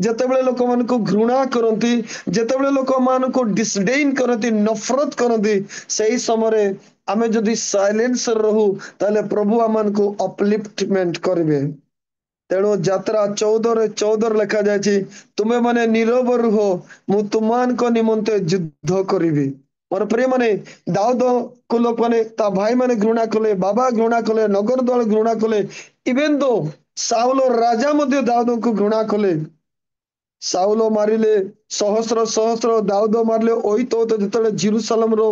ଯେତେବେଳେ ଲୋକମାନଙ୍କୁ ଘୃଣା କରନ୍ତି, ଯେତେବେଳେ ଲୋକମାନଙ୍କୁ ଡିସଡେନ୍ କରନ୍ତି, ନଫରତ କରନ୍ତି, ସେଇ ସମୟରେ ଆମେ ଯଦି ସାଇଲେନ୍ସ ରହୁ, ତାହେଲେ ପ୍ରଭୁ ଆମମାନଙ୍କୁ ଅପଲିଫ୍ଟମେଣ୍ଟ କରିବେ। ତେଣୁ ଯାତ୍ରା 14 ଲେଖା ଯାଇଛି, ତୁମେ ମାନେ ନୀରବ ରୁହ, ମୁଁ ତୁମମାନଙ୍କ ନିମନ୍ତେ ଯୁଦ୍ଧ କରିବି। ମୋର ପ୍ରିୟ ମାନେ, ଦାଉଦକୁ ଲୋକମାନେ ତା ଭାଇ ମାନେ ଘୃଣା କଲେ, ବାବା ଘୃଣା କଲେ, ନଗର ଦଳ ଘୃଣା କଲେ। ଇଭେନ୍ ଦୋ ସାଉଲ ରାଜା ମଧ୍ୟ ଦାଉଦଙ୍କୁ ଘୃଣା କଲେ। ସାଉଲ ମାରିଲେ ସହସ୍ର ସହସ୍ର, ଦାଉଦ ମାରିଲେ ଓଇତ ଯେତେବେଳେ ଜିରୁସାଲମର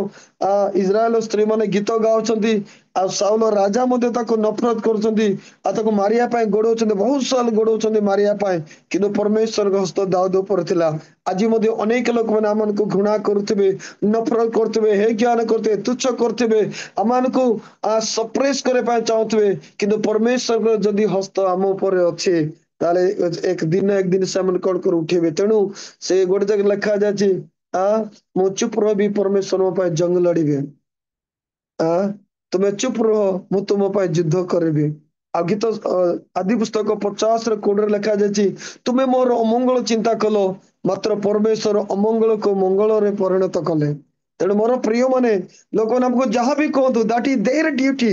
ଇସ୍ରାଏଲ ସ୍ତ୍ରୀ ମାନେ ଗୀତ ଗାଉଛନ୍ତି, ଆଉ ସାଉଲ ରାଜା ମଧ୍ୟ ତାକୁ ନଫରତ କରୁଛନ୍ତି, ଆଉ ତାକୁ ମାରିବା ପାଇଁ ଗୋଡଉଛନ୍ତି, ବହୁତ ସାଲ ଗୋଡଉଛନ୍ତି ମାରିବା ପାଇଁ। କିନ୍ତୁ ପରମେଶ୍ୱରଙ୍କ ହସ୍ତ ଦାଉଦ ଉପରେ ଥିଲା। ଆଜି ମଧ୍ୟ ଅନେକ ଲୋକମାନେ ଆମମାନଙ୍କୁ ଘୃଣା କରୁଥିବେ, ନଫରତ କରୁଥିବେ, ହେ ଜ୍ଞାନ କରୁଥିବେ, ତୁଚ୍ଛ କରୁଥିବେ, ଆମମାନଙ୍କୁ ସପ୍ରେସ କରିବା ପାଇଁ ଚାହୁଁଥିବେ। କିନ୍ତୁ ପରମେଶ୍ୱରଙ୍କ ଯଦି ହସ୍ତ ଆମ ଉପରେ ଅଛି, ତାହେଲେ ଏକ ଦିନ ସେମାନେ କଣ କରି ଉଠେଇବେ। ତେଣୁ ସେ ଗୋଟେ ଜାଗାରେ ଲେଖା ଯାଇଛି, ମୁଁ ଚୁପ ରହିବି, ପରମେଶ୍ୱର ମୋ ପାଇଁ ଜଙ୍ଗ ଲଢିବେ। ତୁମେ ଚୁପ ରୁହ, ମୁଁ ତୁମ ପାଇଁ ଯୁଦ୍ଧ କରିବି। ଆଉ ଗୀତ ଆଦି ପୁସ୍ତକ 50:20 ଲେଖା ଯାଇଛି, ତୁମେ ମୋର ଅମଙ୍ଗଳ ଚିନ୍ତା କଲ, ମାତ୍ର ପରମେଶ୍ୱର ଅମଙ୍ଗଳକୁ ମଙ୍ଗଳରେ ପରିଣତ କଲେ। ତେଣୁ ମୋର ପ୍ରିୟ ମାନେ, ଲୋକମାନେ ଆମକୁ ଯାହା ବି କୁହନ୍ତୁ, ଦାଟ ଇଜ ଦେୟର ଡ୍ୟୁଟି।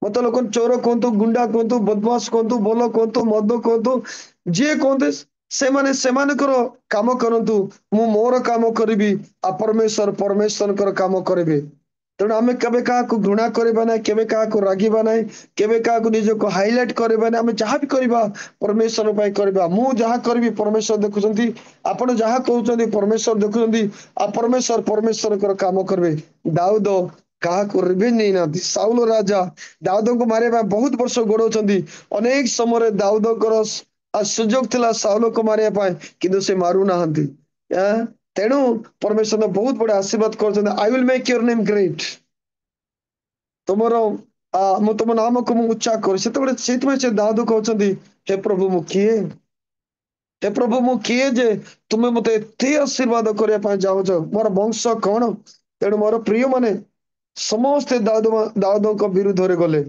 ମତେ ଲୋକ ଚୋର କୁହନ୍ତୁ, ଗୁଣ୍ଡା କୁହନ୍ତୁ, ବଦମାସ କୁହନ୍ତୁ, ଭଲ କୁହନ୍ତୁ, ମଦ କୁହନ୍ତୁ, ଯିଏ କୁହନ୍ତୁ, ସେମାନେ ସେମାନଙ୍କର କାମ କରନ୍ତୁ, ମୁଁ ମୋର କାମ କରିବି, ଆଉ ପରମେଶ୍ୱରଙ୍କର କାମ କରିବେ। ତେଣୁ ଆମେ କେବେ କାହାକୁ ଘୃଣା କରିବା ନାହିଁ, କେବେ କାହାକୁ ରାଗିବା ନାହିଁ, କେବେ କାହାକୁ ନିଜକୁ ହାଇଲାଇଟ କରିବା ନାହିଁ। ଆମେ ଯାହା ବି କରିବା ପରମେଶ୍ୱର ପାଇଁ କରିବା। ମୁଁ ଯାହା କରିବି ପରମେଶ୍ୱର ଦେଖୁଛନ୍ତି, ଆପଣ ଯାହା କହୁଛନ୍ତି ପରମେଶ୍ୱର ଦେଖୁଛନ୍ତି, ଆଉ ପରମେଶ୍ୱରଙ୍କର କାମ କରିବେ। ଦାଉଦ କାହାକୁ ରିଭେଞ୍ଜ ନେଇନାହାନ୍ତି। ସାଉଲ ରାଜା ଦାଉଦଙ୍କୁ ମାରିବା ପାଇଁ ବହୁତ ବର୍ଷ ଗୋଡଉଛନ୍ତି। ଅନେକ ସମୟରେ ଦାଉଦଙ୍କର ସୁଯୋଗ ଥିଲା ସାଉଲକୁ ମାରିବା ପାଇଁ, କିନ୍ତୁ ସେ ମାରୁନାହାନ୍ତି। ତେଣୁ ପରମେଶ୍ୱର ବହୁତ ବଡ ଆଶୀର୍ବାଦ କରୁଛନ୍ତି, I will make your name great. ତୁମର ମୁଁ ତୁମ ନାମକୁ ମୁଁ ଉଚ୍ଚାର କରୁ। ସେତେବେଳେ ସେଇଥିପାଇଁ ସେ ଦାଉଦ କହୁଛନ୍ତି, ହେ ପ୍ରଭୁ ମୁଁ କିଏ, ହେ ପ୍ରଭୁ ମୁଁ କିଏ ଯେ ତୁମେ ମତେ ଏତେ ଆଶୀର୍ବାଦ କରିବା ପାଇଁ ଚାହୁଁଛ, ମୋର ବଂଶ କଣ? ତେଣୁ ମୋର ପ୍ରିୟ ମାନେ, ସମସ୍ତେ ଦାଉଦଙ୍କ ବିରୁଦ୍ଧରେ ଗଲେ,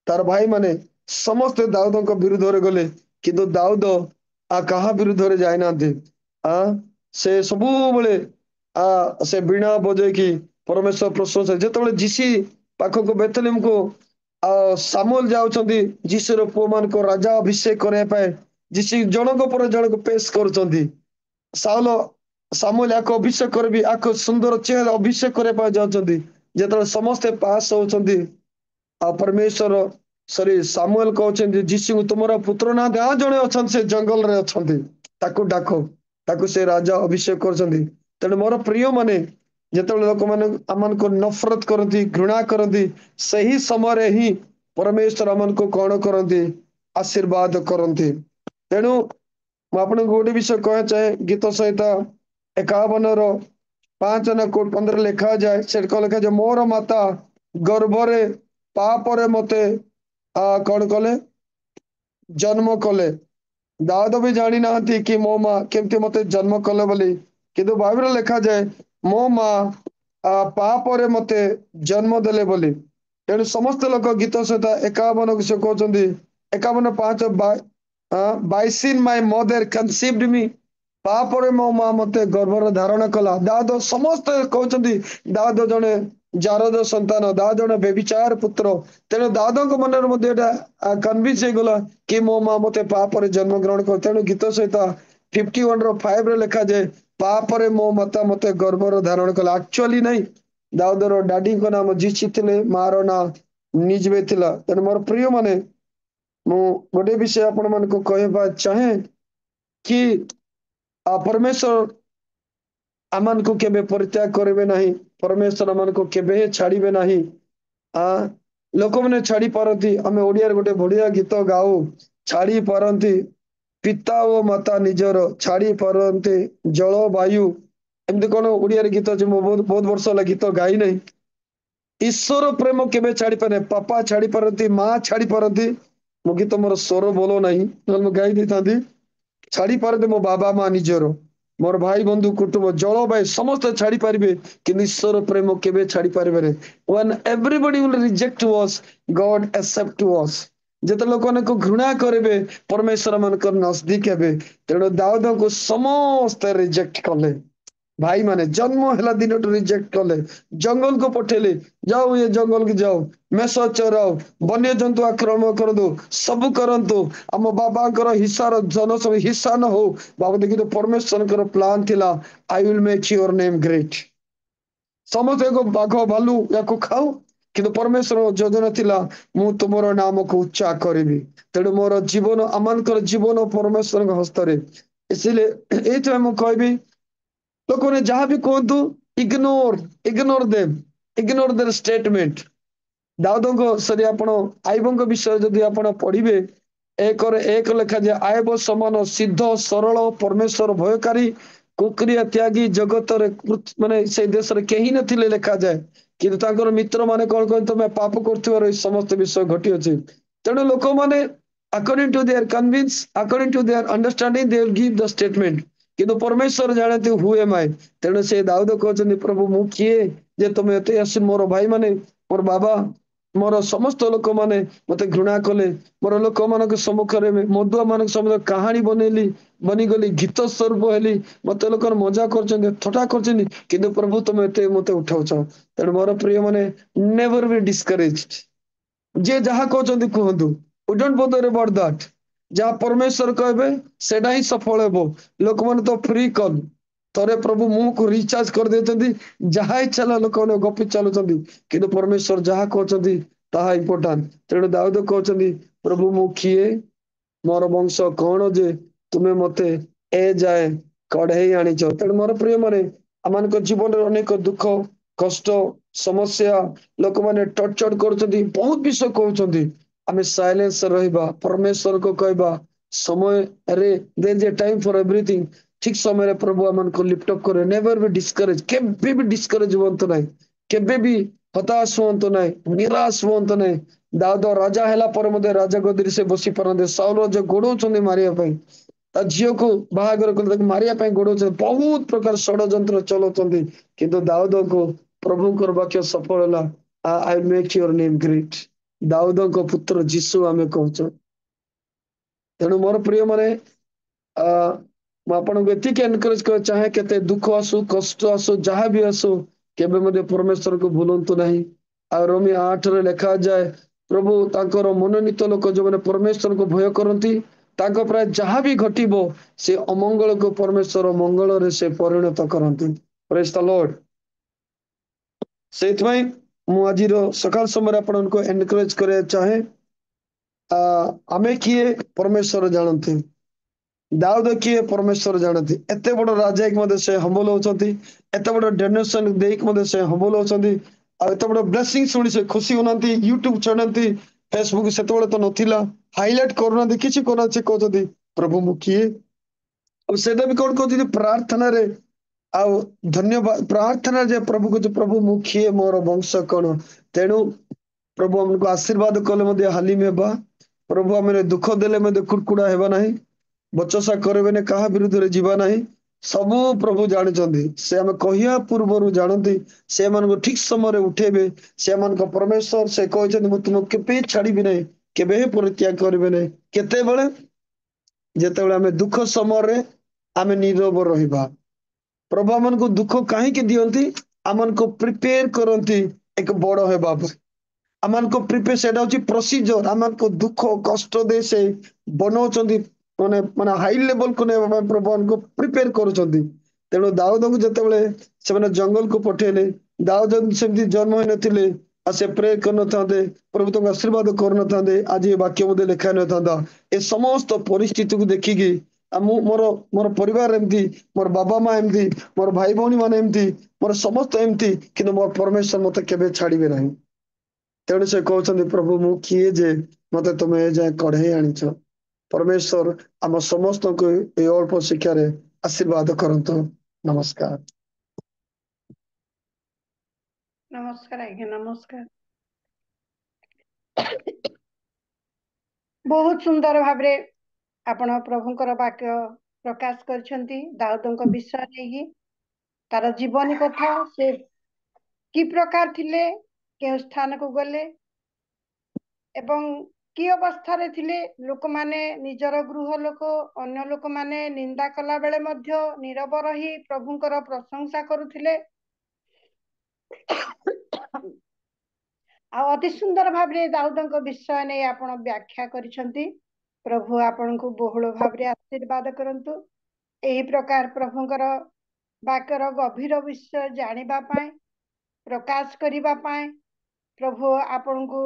ତାର ଭାଇ ମାନେ ସମସ୍ତେ ଦାଉଦଙ୍କ ବିରୁଦ୍ଧରେ ଗଲେ, କିନ୍ତୁ ଦାଉଦ କାହା ବିରୁଦ୍ଧରେ ଯାଇନାହାନ୍ତି। ସେ ସବୁବେଳେ ସେ ବୀଣା ବଜେଇକି ପରମେଶ୍ୱର ପ୍ରଶଂସା। ଯେତେବେଳେ ଯିସି ପାଖକୁ ବେଥଲେମକୁ ସାମୁଏଲ ଯାଉଛନ୍ତି, ଯୀଶୁର ପୁଅ ମାନଙ୍କ ରାଜା ଅଭିଷେକ କରିବା ପାଇଁ, ଯିସି ଜଣଙ୍କ ପରେ ଜଣକୁ ପେଶ କରୁଛନ୍ତି। ସାମୁଏଲ ଆକୁ ଅଭିଷେକ କରିବି, ଆକୁ ସୁନ୍ଦର ଚେହେରା ଅଭିଷେକ କରିବା ପାଇଁ ଯାଉଛନ୍ତି। ଯେତେବେଳେ ସମସ୍ତେ ପାସ୍ ହଉଛନ୍ତି, ଆଉ ପରମେଶ୍ୱର ସରି ସାମୁଏଲ କହୁଛନ୍ତି ଯୀଶୁଙ୍କୁ ତୁମର ପୁତ୍ର ନାହାନ୍ତି, ହଁ ଜଣେ ଅଛନ୍ତି ସେ ଜଙ୍ଗଲରେ ଅଛନ୍ତି, ତାକୁ ଡାକ, ତାକୁ ସେ ରାଜା ଅଭିଷେକ କରୁଛନ୍ତି। ତେଣୁ ମୋର ପ୍ରିୟ ମାନେ, ଯେତେବେଳେ ଲୋକମାନେ ଆମମାନଙ୍କୁ ନଫରତ କରନ୍ତି, ଘୃଣା କରନ୍ତି, ସେହି ସମୟରେ ହିଁ ପରମେଶ୍ୱର ଆମମାନଙ୍କୁ କଣ କରନ୍ତି? ଆଶୀର୍ବାଦ କରନ୍ତି। ତେଣୁ ମୁଁ ଆପଣଙ୍କୁ ଗୋଟେ ବିଷୟ କହିବା ଚାହେଁ, ଗୀତ ସହିତ 51:5-15 ଲେଖାଯାଏ, ସେଠି କଣ ଲେଖାଯାଏ? ମୋର ମାତା ଗର୍ଭରେ ପାପରେ ମତେ କଣ କଲେ? ଜନ୍ମ କଲେ। ଦାଉଦ ବି ଜାଣି ନାହାନ୍ତି କି ମୋ ମା କେମିତି ମତେ ଜନ୍ମ କଲେ ବୋଲି, କିନ୍ତୁ ବାଇବେଲରେ ଲେଖାଯାଏ ମୋ ମା ପାପରେ ମତେ ଜନ୍ମ ଦେଲେ ବୋଲି। ତେଣୁ ସମସ୍ତ ଲୋକ ଗୀତ ସହିତ 51 ସେ କହୁଛନ୍ତି 51:5 by sin my mother conceived me, ପାପରେ ମୋ ମା ମତେ ଗର୍ଭରେ ଧାରଣ କଲା। ଦାଉଦ ସମସ୍ତେ କହୁଛନ୍ତି ଦାଉଦ ଜଣେ ଜାରଦ ସନ୍ତାନ, ଦାଉଦ ଜଣେ ବ୍ୟଭିଚାର ପୁତ୍ର। ତେଣୁ ଦାଉଦଙ୍କ ମନରେ ମଧ୍ୟ ଏଟା କନଭିନ୍ସ ହେଇଗଲା କି ମୋ ମା ମତେ ପାପରେ ଜନ୍ମ ଗ୍ରହଣ କର। ତେଣୁ ଗୀତ ସହିତ 51:5 ଲେଖାଯାଏ ପାପରେ ମୋ ମାତା ମତେ ଗର୍ଭରେ ଧାରଣ କଲା। ଆକ୍ଚୁଆଲି ନାଇଁ, ଦାଉଦର ଡାଡିଙ୍କ ନାମ ଯିସି ଥିଲେ, ମାର ନାଁ ନିଜବେ ଥିଲା। ତେଣୁ ମୋର ପ୍ରିୟ ମାନେ, ମୁଁ ଗୋଟେ ବିଷୟ ଆପଣ ମାନଙ୍କୁ କହିବା ଚାହେଁ କି ପରମେଶ୍ୱର ଆମମାନଙ୍କୁ କେବେ ପରିତ୍ୟାଗ କରିବେ ନାହିଁ, ପରମେଶ୍ୱର ଆମମାନଙ୍କୁ କେବେ ଛାଡିବେ ନାହିଁ। ଲୋକମାନେ ଛାଡି ପାରନ୍ତି, ଆମେ ଓଡିଆରେ ଗୋଟେ ବଢିଆ ଗୀତ ଗାଉ, ଛାଡି ପାରନ୍ତି ପିତା ଓ ମାତା ନିଜର, ଛାଡି ପାରନ୍ତି ଜଳ ବାୟୁ, ଏମିତି କଣ ଓଡିଆରେ ଗୀତ ଅଛି, ମୁଁ ବହୁତ ବର୍ଷ ହେଲା ଗୀତ ଗାଇ ନାହିଁ। ଈଶ୍ୱର ପ୍ରେମ କେବେ ଛାଡିପାରେ, ପାପା ଛାଡି ପାରନ୍ତି, ମା ଛାଡି ପାରନ୍ତି। ମୁଁ ଗୀତ ମୋର ସ୍ୱର ଭଲ ନାହିଁ, ନହେଲେ ମୁଁ ଗାଇ ଦେଇଥାନ୍ତି। ଛାଡି ପାରନ୍ତି ମୋ ବାବା ମା ନିଜର, ମୋର ଭାଇ ବନ୍ଧୁ କୁଟୁମ୍ବ, ଜଳବାୟୁ ସମସ୍ତେ ଛାଡି ପାରିବେ, କିନ୍ତୁ ଈଶ୍ୱର ପ୍ରେମ କେବେ ଛାଡି ପାରିବେନି। when everybody will reject us, God accept us। ଯେତେ ଲୋକମାନଙ୍କୁ ଘୃଣା କରିବେ, ପରମେଶ୍ୱର ମାନଙ୍କର ନଜଦିକ ହେବେ। ତେଣୁ ଦାଉଦଙ୍କୁ ସମସ୍ତେ ରିଜେକ୍ଟ କଲେ। ଭାଇ ମାନେ ଜନ୍ମ ହେଲା ଦିନଠୁ ରିଜେକ୍ଟ କଲେ, ଜଙ୍ଗଲକୁ ପଠେଇଲେ, ଯାଉ ଏ ଜଙ୍ଗଲକୁ ଯାଉ, ମେଷ ଚରାଉ, ବନ୍ୟଜନ୍ତୁ ଆକ୍ରମଣ କରନ୍ତୁ, ସବୁ କରନ୍ତୁ, ଆମ ବାବାଙ୍କର ହିସାର ଜନ ହିସା ନ ହଉ ବାବୁ। କିନ୍ତୁ ପରମେଶ୍ୱରଙ୍କର ପ୍ଲାନ୍ ଥିଲା, I will make your name great. ସମସ୍ତେ ବାଘ ଭାଲୁ ୟାକୁ ଖାଉ, କିନ୍ତୁ ପରମେଶ୍ୱର ଯୋଜନା ଥିଲା ମୁଁ ତୁମର ନାମକୁ ଉଚ୍ଚା କରିବି। ତେଣୁ ମୋର ଜୀବନ, ଆମମାନଙ୍କର ଜୀବନ ପରମେଶ୍ୱରଙ୍କ ହସ୍ତରେ। ଏଇଥିପାଇଁ ମୁଁ କହିବି, ଲୋକମାନେ ଯାହା ବି କୁହନ୍ତୁ, ଇଗ୍ନୋର ଦେମ୍, ଇଗ୍ନୋର ଦେର ଷ୍ଟେଟମେଣ୍ଟ। ଦାଉଦଙ୍କ ସରି ଆପଣ ଆଇବଙ୍କ ବିଷୟରେ ଯଦି ଆପଣ ପଢିବେ, 1:1 ଲେଖାଯାଏ, ଆୟବ ସମାନ ସିଦ୍ଧ ସରଳ ପରମେଶ୍ୱର ଭୟକାରୀ କୁକ୍ରିୟା ତ୍ୟାଗୀ ଜଗତରେ ମାନେ ସେଇ ଦେଶରେ କେହି ନଥିଲେ ଲେଖାଯାଏ। କିନ୍ତୁ ତାଙ୍କର ମିତ୍ର ମାନେ କଣ କହନ୍ତି, ତମେ ପାପ କରୁଥିବାର ଏଇ ସମସ୍ତ ବିଷୟ ଘଟିଅଛି। ତେଣୁ ଲୋକମାନେ according to their convince, according to their understanding, they will give the statement। କିନ୍ତୁ ପରମେଶ୍ୱର ଜାଣନ୍ତି who am I। ତେଣୁ ସେ ଦାଉଦ କହୁଛନ୍ତି, ପ୍ରଭୁ ମୁଁ କିଏ ଯେ ତମେ ଏତେ ଆସି ମୋର ଭାଇ ମାନେ, ମୋର ବାବା, ମୋର ସମସ୍ତ ଲୋକମାନେ ମତେ ଘୃଣା କଲେ। ମୋର ଲୋକମାନଙ୍କ ସମ୍ମୁଖରେ ମଦୁଆ ମାନଙ୍କ ସମ୍ମୁଖରେ କାହାଣୀ ବନିଗଲି, ଗୀତ ସ୍ୱରୂପ ହେଲି, ମତେ ଲୋକ ମଜା କରୁଛନ୍ତି, ଥଟା କରୁଛନ୍ତି, କିନ୍ତୁ ପ୍ରଭୁ ତମେ ଏତେ ମତେ ଉଠାଉଛ। ତେଣୁ ମୋର ପ୍ରିୟ ମାନେ, ନେଭର ବି ଡିସ୍କରେଜ୍ଡ। ଯିଏ ଯାହା କହୁଛନ୍ତି କୁହନ୍ତୁ, we don't bother about that। ଯାହା ପରମେଶ୍ୱର କହିବେ ସେଇଟା ହିଁ ସଫଳ ହେବ। ଲୋକମାନେ ତ ଫ୍ରି କଲ, ଥରେ ପ୍ରଭୁ ମୁହଁକୁ ରିଚାର୍ଜ କରିଦେଇଛନ୍ତି, ଯାହା ଇଚ୍ଛା ହେଲା ଲୋକମାନେ ଗପି ଚାଲୁଛନ୍ତି, କିନ୍ତୁ ପରମେଶ୍ୱର ଯାହା କହୁଛନ୍ତି ତାହା ଇମ୍ପୋର୍ଟାଣ୍ଟ। ତେଣୁ ଦାଉଦ କହୁଛନ୍ତି, ପ୍ରଭୁ ମୁଁ କିଏ, ମୋର ବଂଶ କଣ ଯେ ତୁମେ ମତେ ଏ ଯାଏ କଢେଇ ଆଣିଛ। ତେଣୁ ମୋର ପ୍ରିୟ ମାନେ, ଆମମାନଙ୍କ ଜୀବନରେ ଅନେକ ଦୁଃଖ କଷ୍ଟ ସମସ୍ୟା, ଲୋକମାନେ ଟର୍ଚର କରୁଛନ୍ତି, ବହୁତ ବିଷୟ କହୁଛନ୍ତି, ଆମେ ସାଇଲେନ୍ସ ରହିବା, ପରମେଶ୍ୱରକୁ କହିବା ସମୟରେ there is a time for everything। ଠିକ ସମୟରେ ପ୍ରଭୁ ଆମମାନଙ୍କୁ ଲିଫ୍ଟ ଅପ୍ କରିବେ। ନେଭର ବି ଡିସ୍କରେଜ, କେବେ ବି ଡିସ୍କରେଜ ହୁଅନ୍ତୁ ନାହିଁ, କେବେ ବି ହତାଶ ହୁଅନ୍ତୁ ନାହିଁ, ନିରାଶ ହୁଅନ୍ତୁ ନାହିଁ। ଦାଉଦ ରାଜା ହେଲା ପରେ ମଧ୍ୟ ରାଜା ଗଦିରେ ସେ ବସି ପାରନ୍ତି। ସାଉଲ ଯେ ଗୋଡଉଛନ୍ତି ମାରିବା ପାଇଁ, ତା ଝିଅକୁ ବାହାଘର କଲେ ତାକୁ ମାରିବା ପାଇଁ ଗୋଡଉଛନ୍ତି, ବହୁତ ପ୍ରକାର ଷଡଯନ୍ତ୍ର ଚଲାଉଛନ୍ତି, କିନ୍ତୁ ଦାଉଦଙ୍କୁ ପ୍ରଭୁଙ୍କର ବାକ୍ୟ ସଫଳ ହେଲା, I will make your name great। ଦାଉଦଙ୍କ ପୁତ୍ର ଯୀଶୁ ଆମେ କହୁଛୁ। ତେଣୁ ମୋର ପ୍ରିୟ ମାନେ, ମୁଁ ଆପଣଙ୍କୁ ଏତିକି ଏନକରେଜ କରିବା ଚାହେଁ, କେତେ ଦୁଃଖ ଆସୁ କଷ୍ଟ ଆସୁ ଯାହା ବି ଆସୁ, କେବେ ମଧ୍ୟ ପରମେଶ୍ୱରକୁ ଭୁଲନ୍ତୁ ନାହିଁ। ଆଉ ରୋମୀ 8ରେ ଲେଖାଯାଏ, ପ୍ରଭୁ ତାଙ୍କର ମନୋନୀତ ଲୋକ ଯୋଉମାନେ ପରମେଶ୍ୱରଙ୍କୁ ଭୟ କରନ୍ତି, ତାଙ୍କ ପ୍ରାୟ ଯାହା ବି ଘଟିବ ସେ ଅମଙ୍ଗଳକୁ ପରମେଶ୍ୱର ମଙ୍ଗଳରେ ସେ ପରିଣତ କରନ୍ତି। ପ୍ରେଜ୍ ଦ ଲର୍ଡ। ସେଇଥିପାଇଁ ମୁଁ ଆଜିର ସକାଳ ସମୟରେ ଆପଣଙ୍କୁ ଏନକରେଜ କରିବା ଚାହେଁ, आमे किए परमेश्वर जानते दाऊद किए परमेश्वर जानते एते बड़ राजा एक से हम्बल होती एते बड़ डोनेशन देख से हम्बल होती एते बड़ ब्लेसिंग शुणी से खुशी होना यूट्यूब चलाती फेसबुक से तो नथिला हाइलाइट करूना किसी करना से कहते प्रभु मु किए सेटा भी कौन कहते प्रार्थना रे आउ धन्यवाद प्रार्थना जे प्रभु को प्रभु मु किए मोर वंश कौन तेणु प्रभु हमको आशीर्वाद कले हाली में बा प्रभु आम दुख देले कुड़कुड़ा हेबा नहीं बचसा करे क्या विरुद्ध रे जीवा नहीं सबू प्रभु जानते से आम कहिया पूर्वर जानती से ठीक समय उठेबे से परमेश्वर से कहते तुमको केबे छाड़बी नहीं केबे परित्याग करेंगे नहीं केते बेले जेतेबेले आम दुख समय आम नीरव रहिबा प्रभु आमको दुख कहीं दियंती आमको प्रिपेयर करती एक बड़ हेबा आमको प्रिपेयर सेटा होची प्रोसीजर आमको दुख कष्ट दे से बनाउछंती माने माने हाई लेवल को ने प्रभु आमको प्रिपेयर करूछंती तेणु दाऊद को जेतेबेले से जंगल को पठेले दाऊद सेमती जन्म होई नथिले आ से प्रे करनथांते प्रभु तुमको आशीर्वाद करनथांते आज ये वाक्य मध्ये लेखा नथांता ए समस्त परिस्थिति को देखिकी मोर मोर परिवार एमती मोर बाबा माँ एमती मोर भाई भौणी माने एमती मोर समस्त एमती किंतु मोर परमेश्वर मते केबे छाड़िबे नहीं तेणु से कहते प्रभु मु किए जे मते तुम ए जाए कढ़े आनीच परमेश्वर आम समस्त को ये अल्प शिक्षार आशीर्वाद करंतु नमस्कार नमस्कार आज्ञा नमस्कार बहुत सुंदर भाव आपण प्रभुंकर वाक्य प्रकाश करछंती दाऊदଙ୍କ विषय नहीं तार जीवन कथा से कि प्रकार थिले के स्थान को गले एवं कि अवस्था थिले लोक माने निजर गृह लोक अन्य लोक माने निंदा कला बेले मध्य नीरव रही प्रभुंकर प्रशंसा करुथिले आ अति सुंदर भाव दाऊदଙ୍କ विषय नहीं आपण व्याख्या करिसंती प्रभु आपण को बहुल भाव आशीर्वाद करंतु एही प्रकार प्रभुंकर वाक्यर गभीर विषय जानिबा पाए प्रकाश करिबा पाए प्रभु आपण को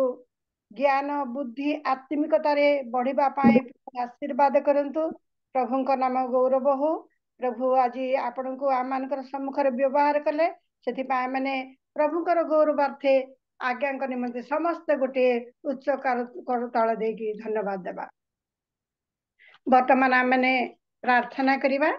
ज्ञान बुद्धि आत्मिकतार बढ़िबा पाए आशीर्वाद करंतु प्रभुंक नाम गौरव हो प्रभु आज आपण को आम मान सम्मुख व्यवहार कले से माने प्रभुंकर गौरवार्थे आज्ञा निमंते समस्त गोटे उच्च करताल देकी धन्यवाद देवा वर्तमान आम प्रार्थना करिबा।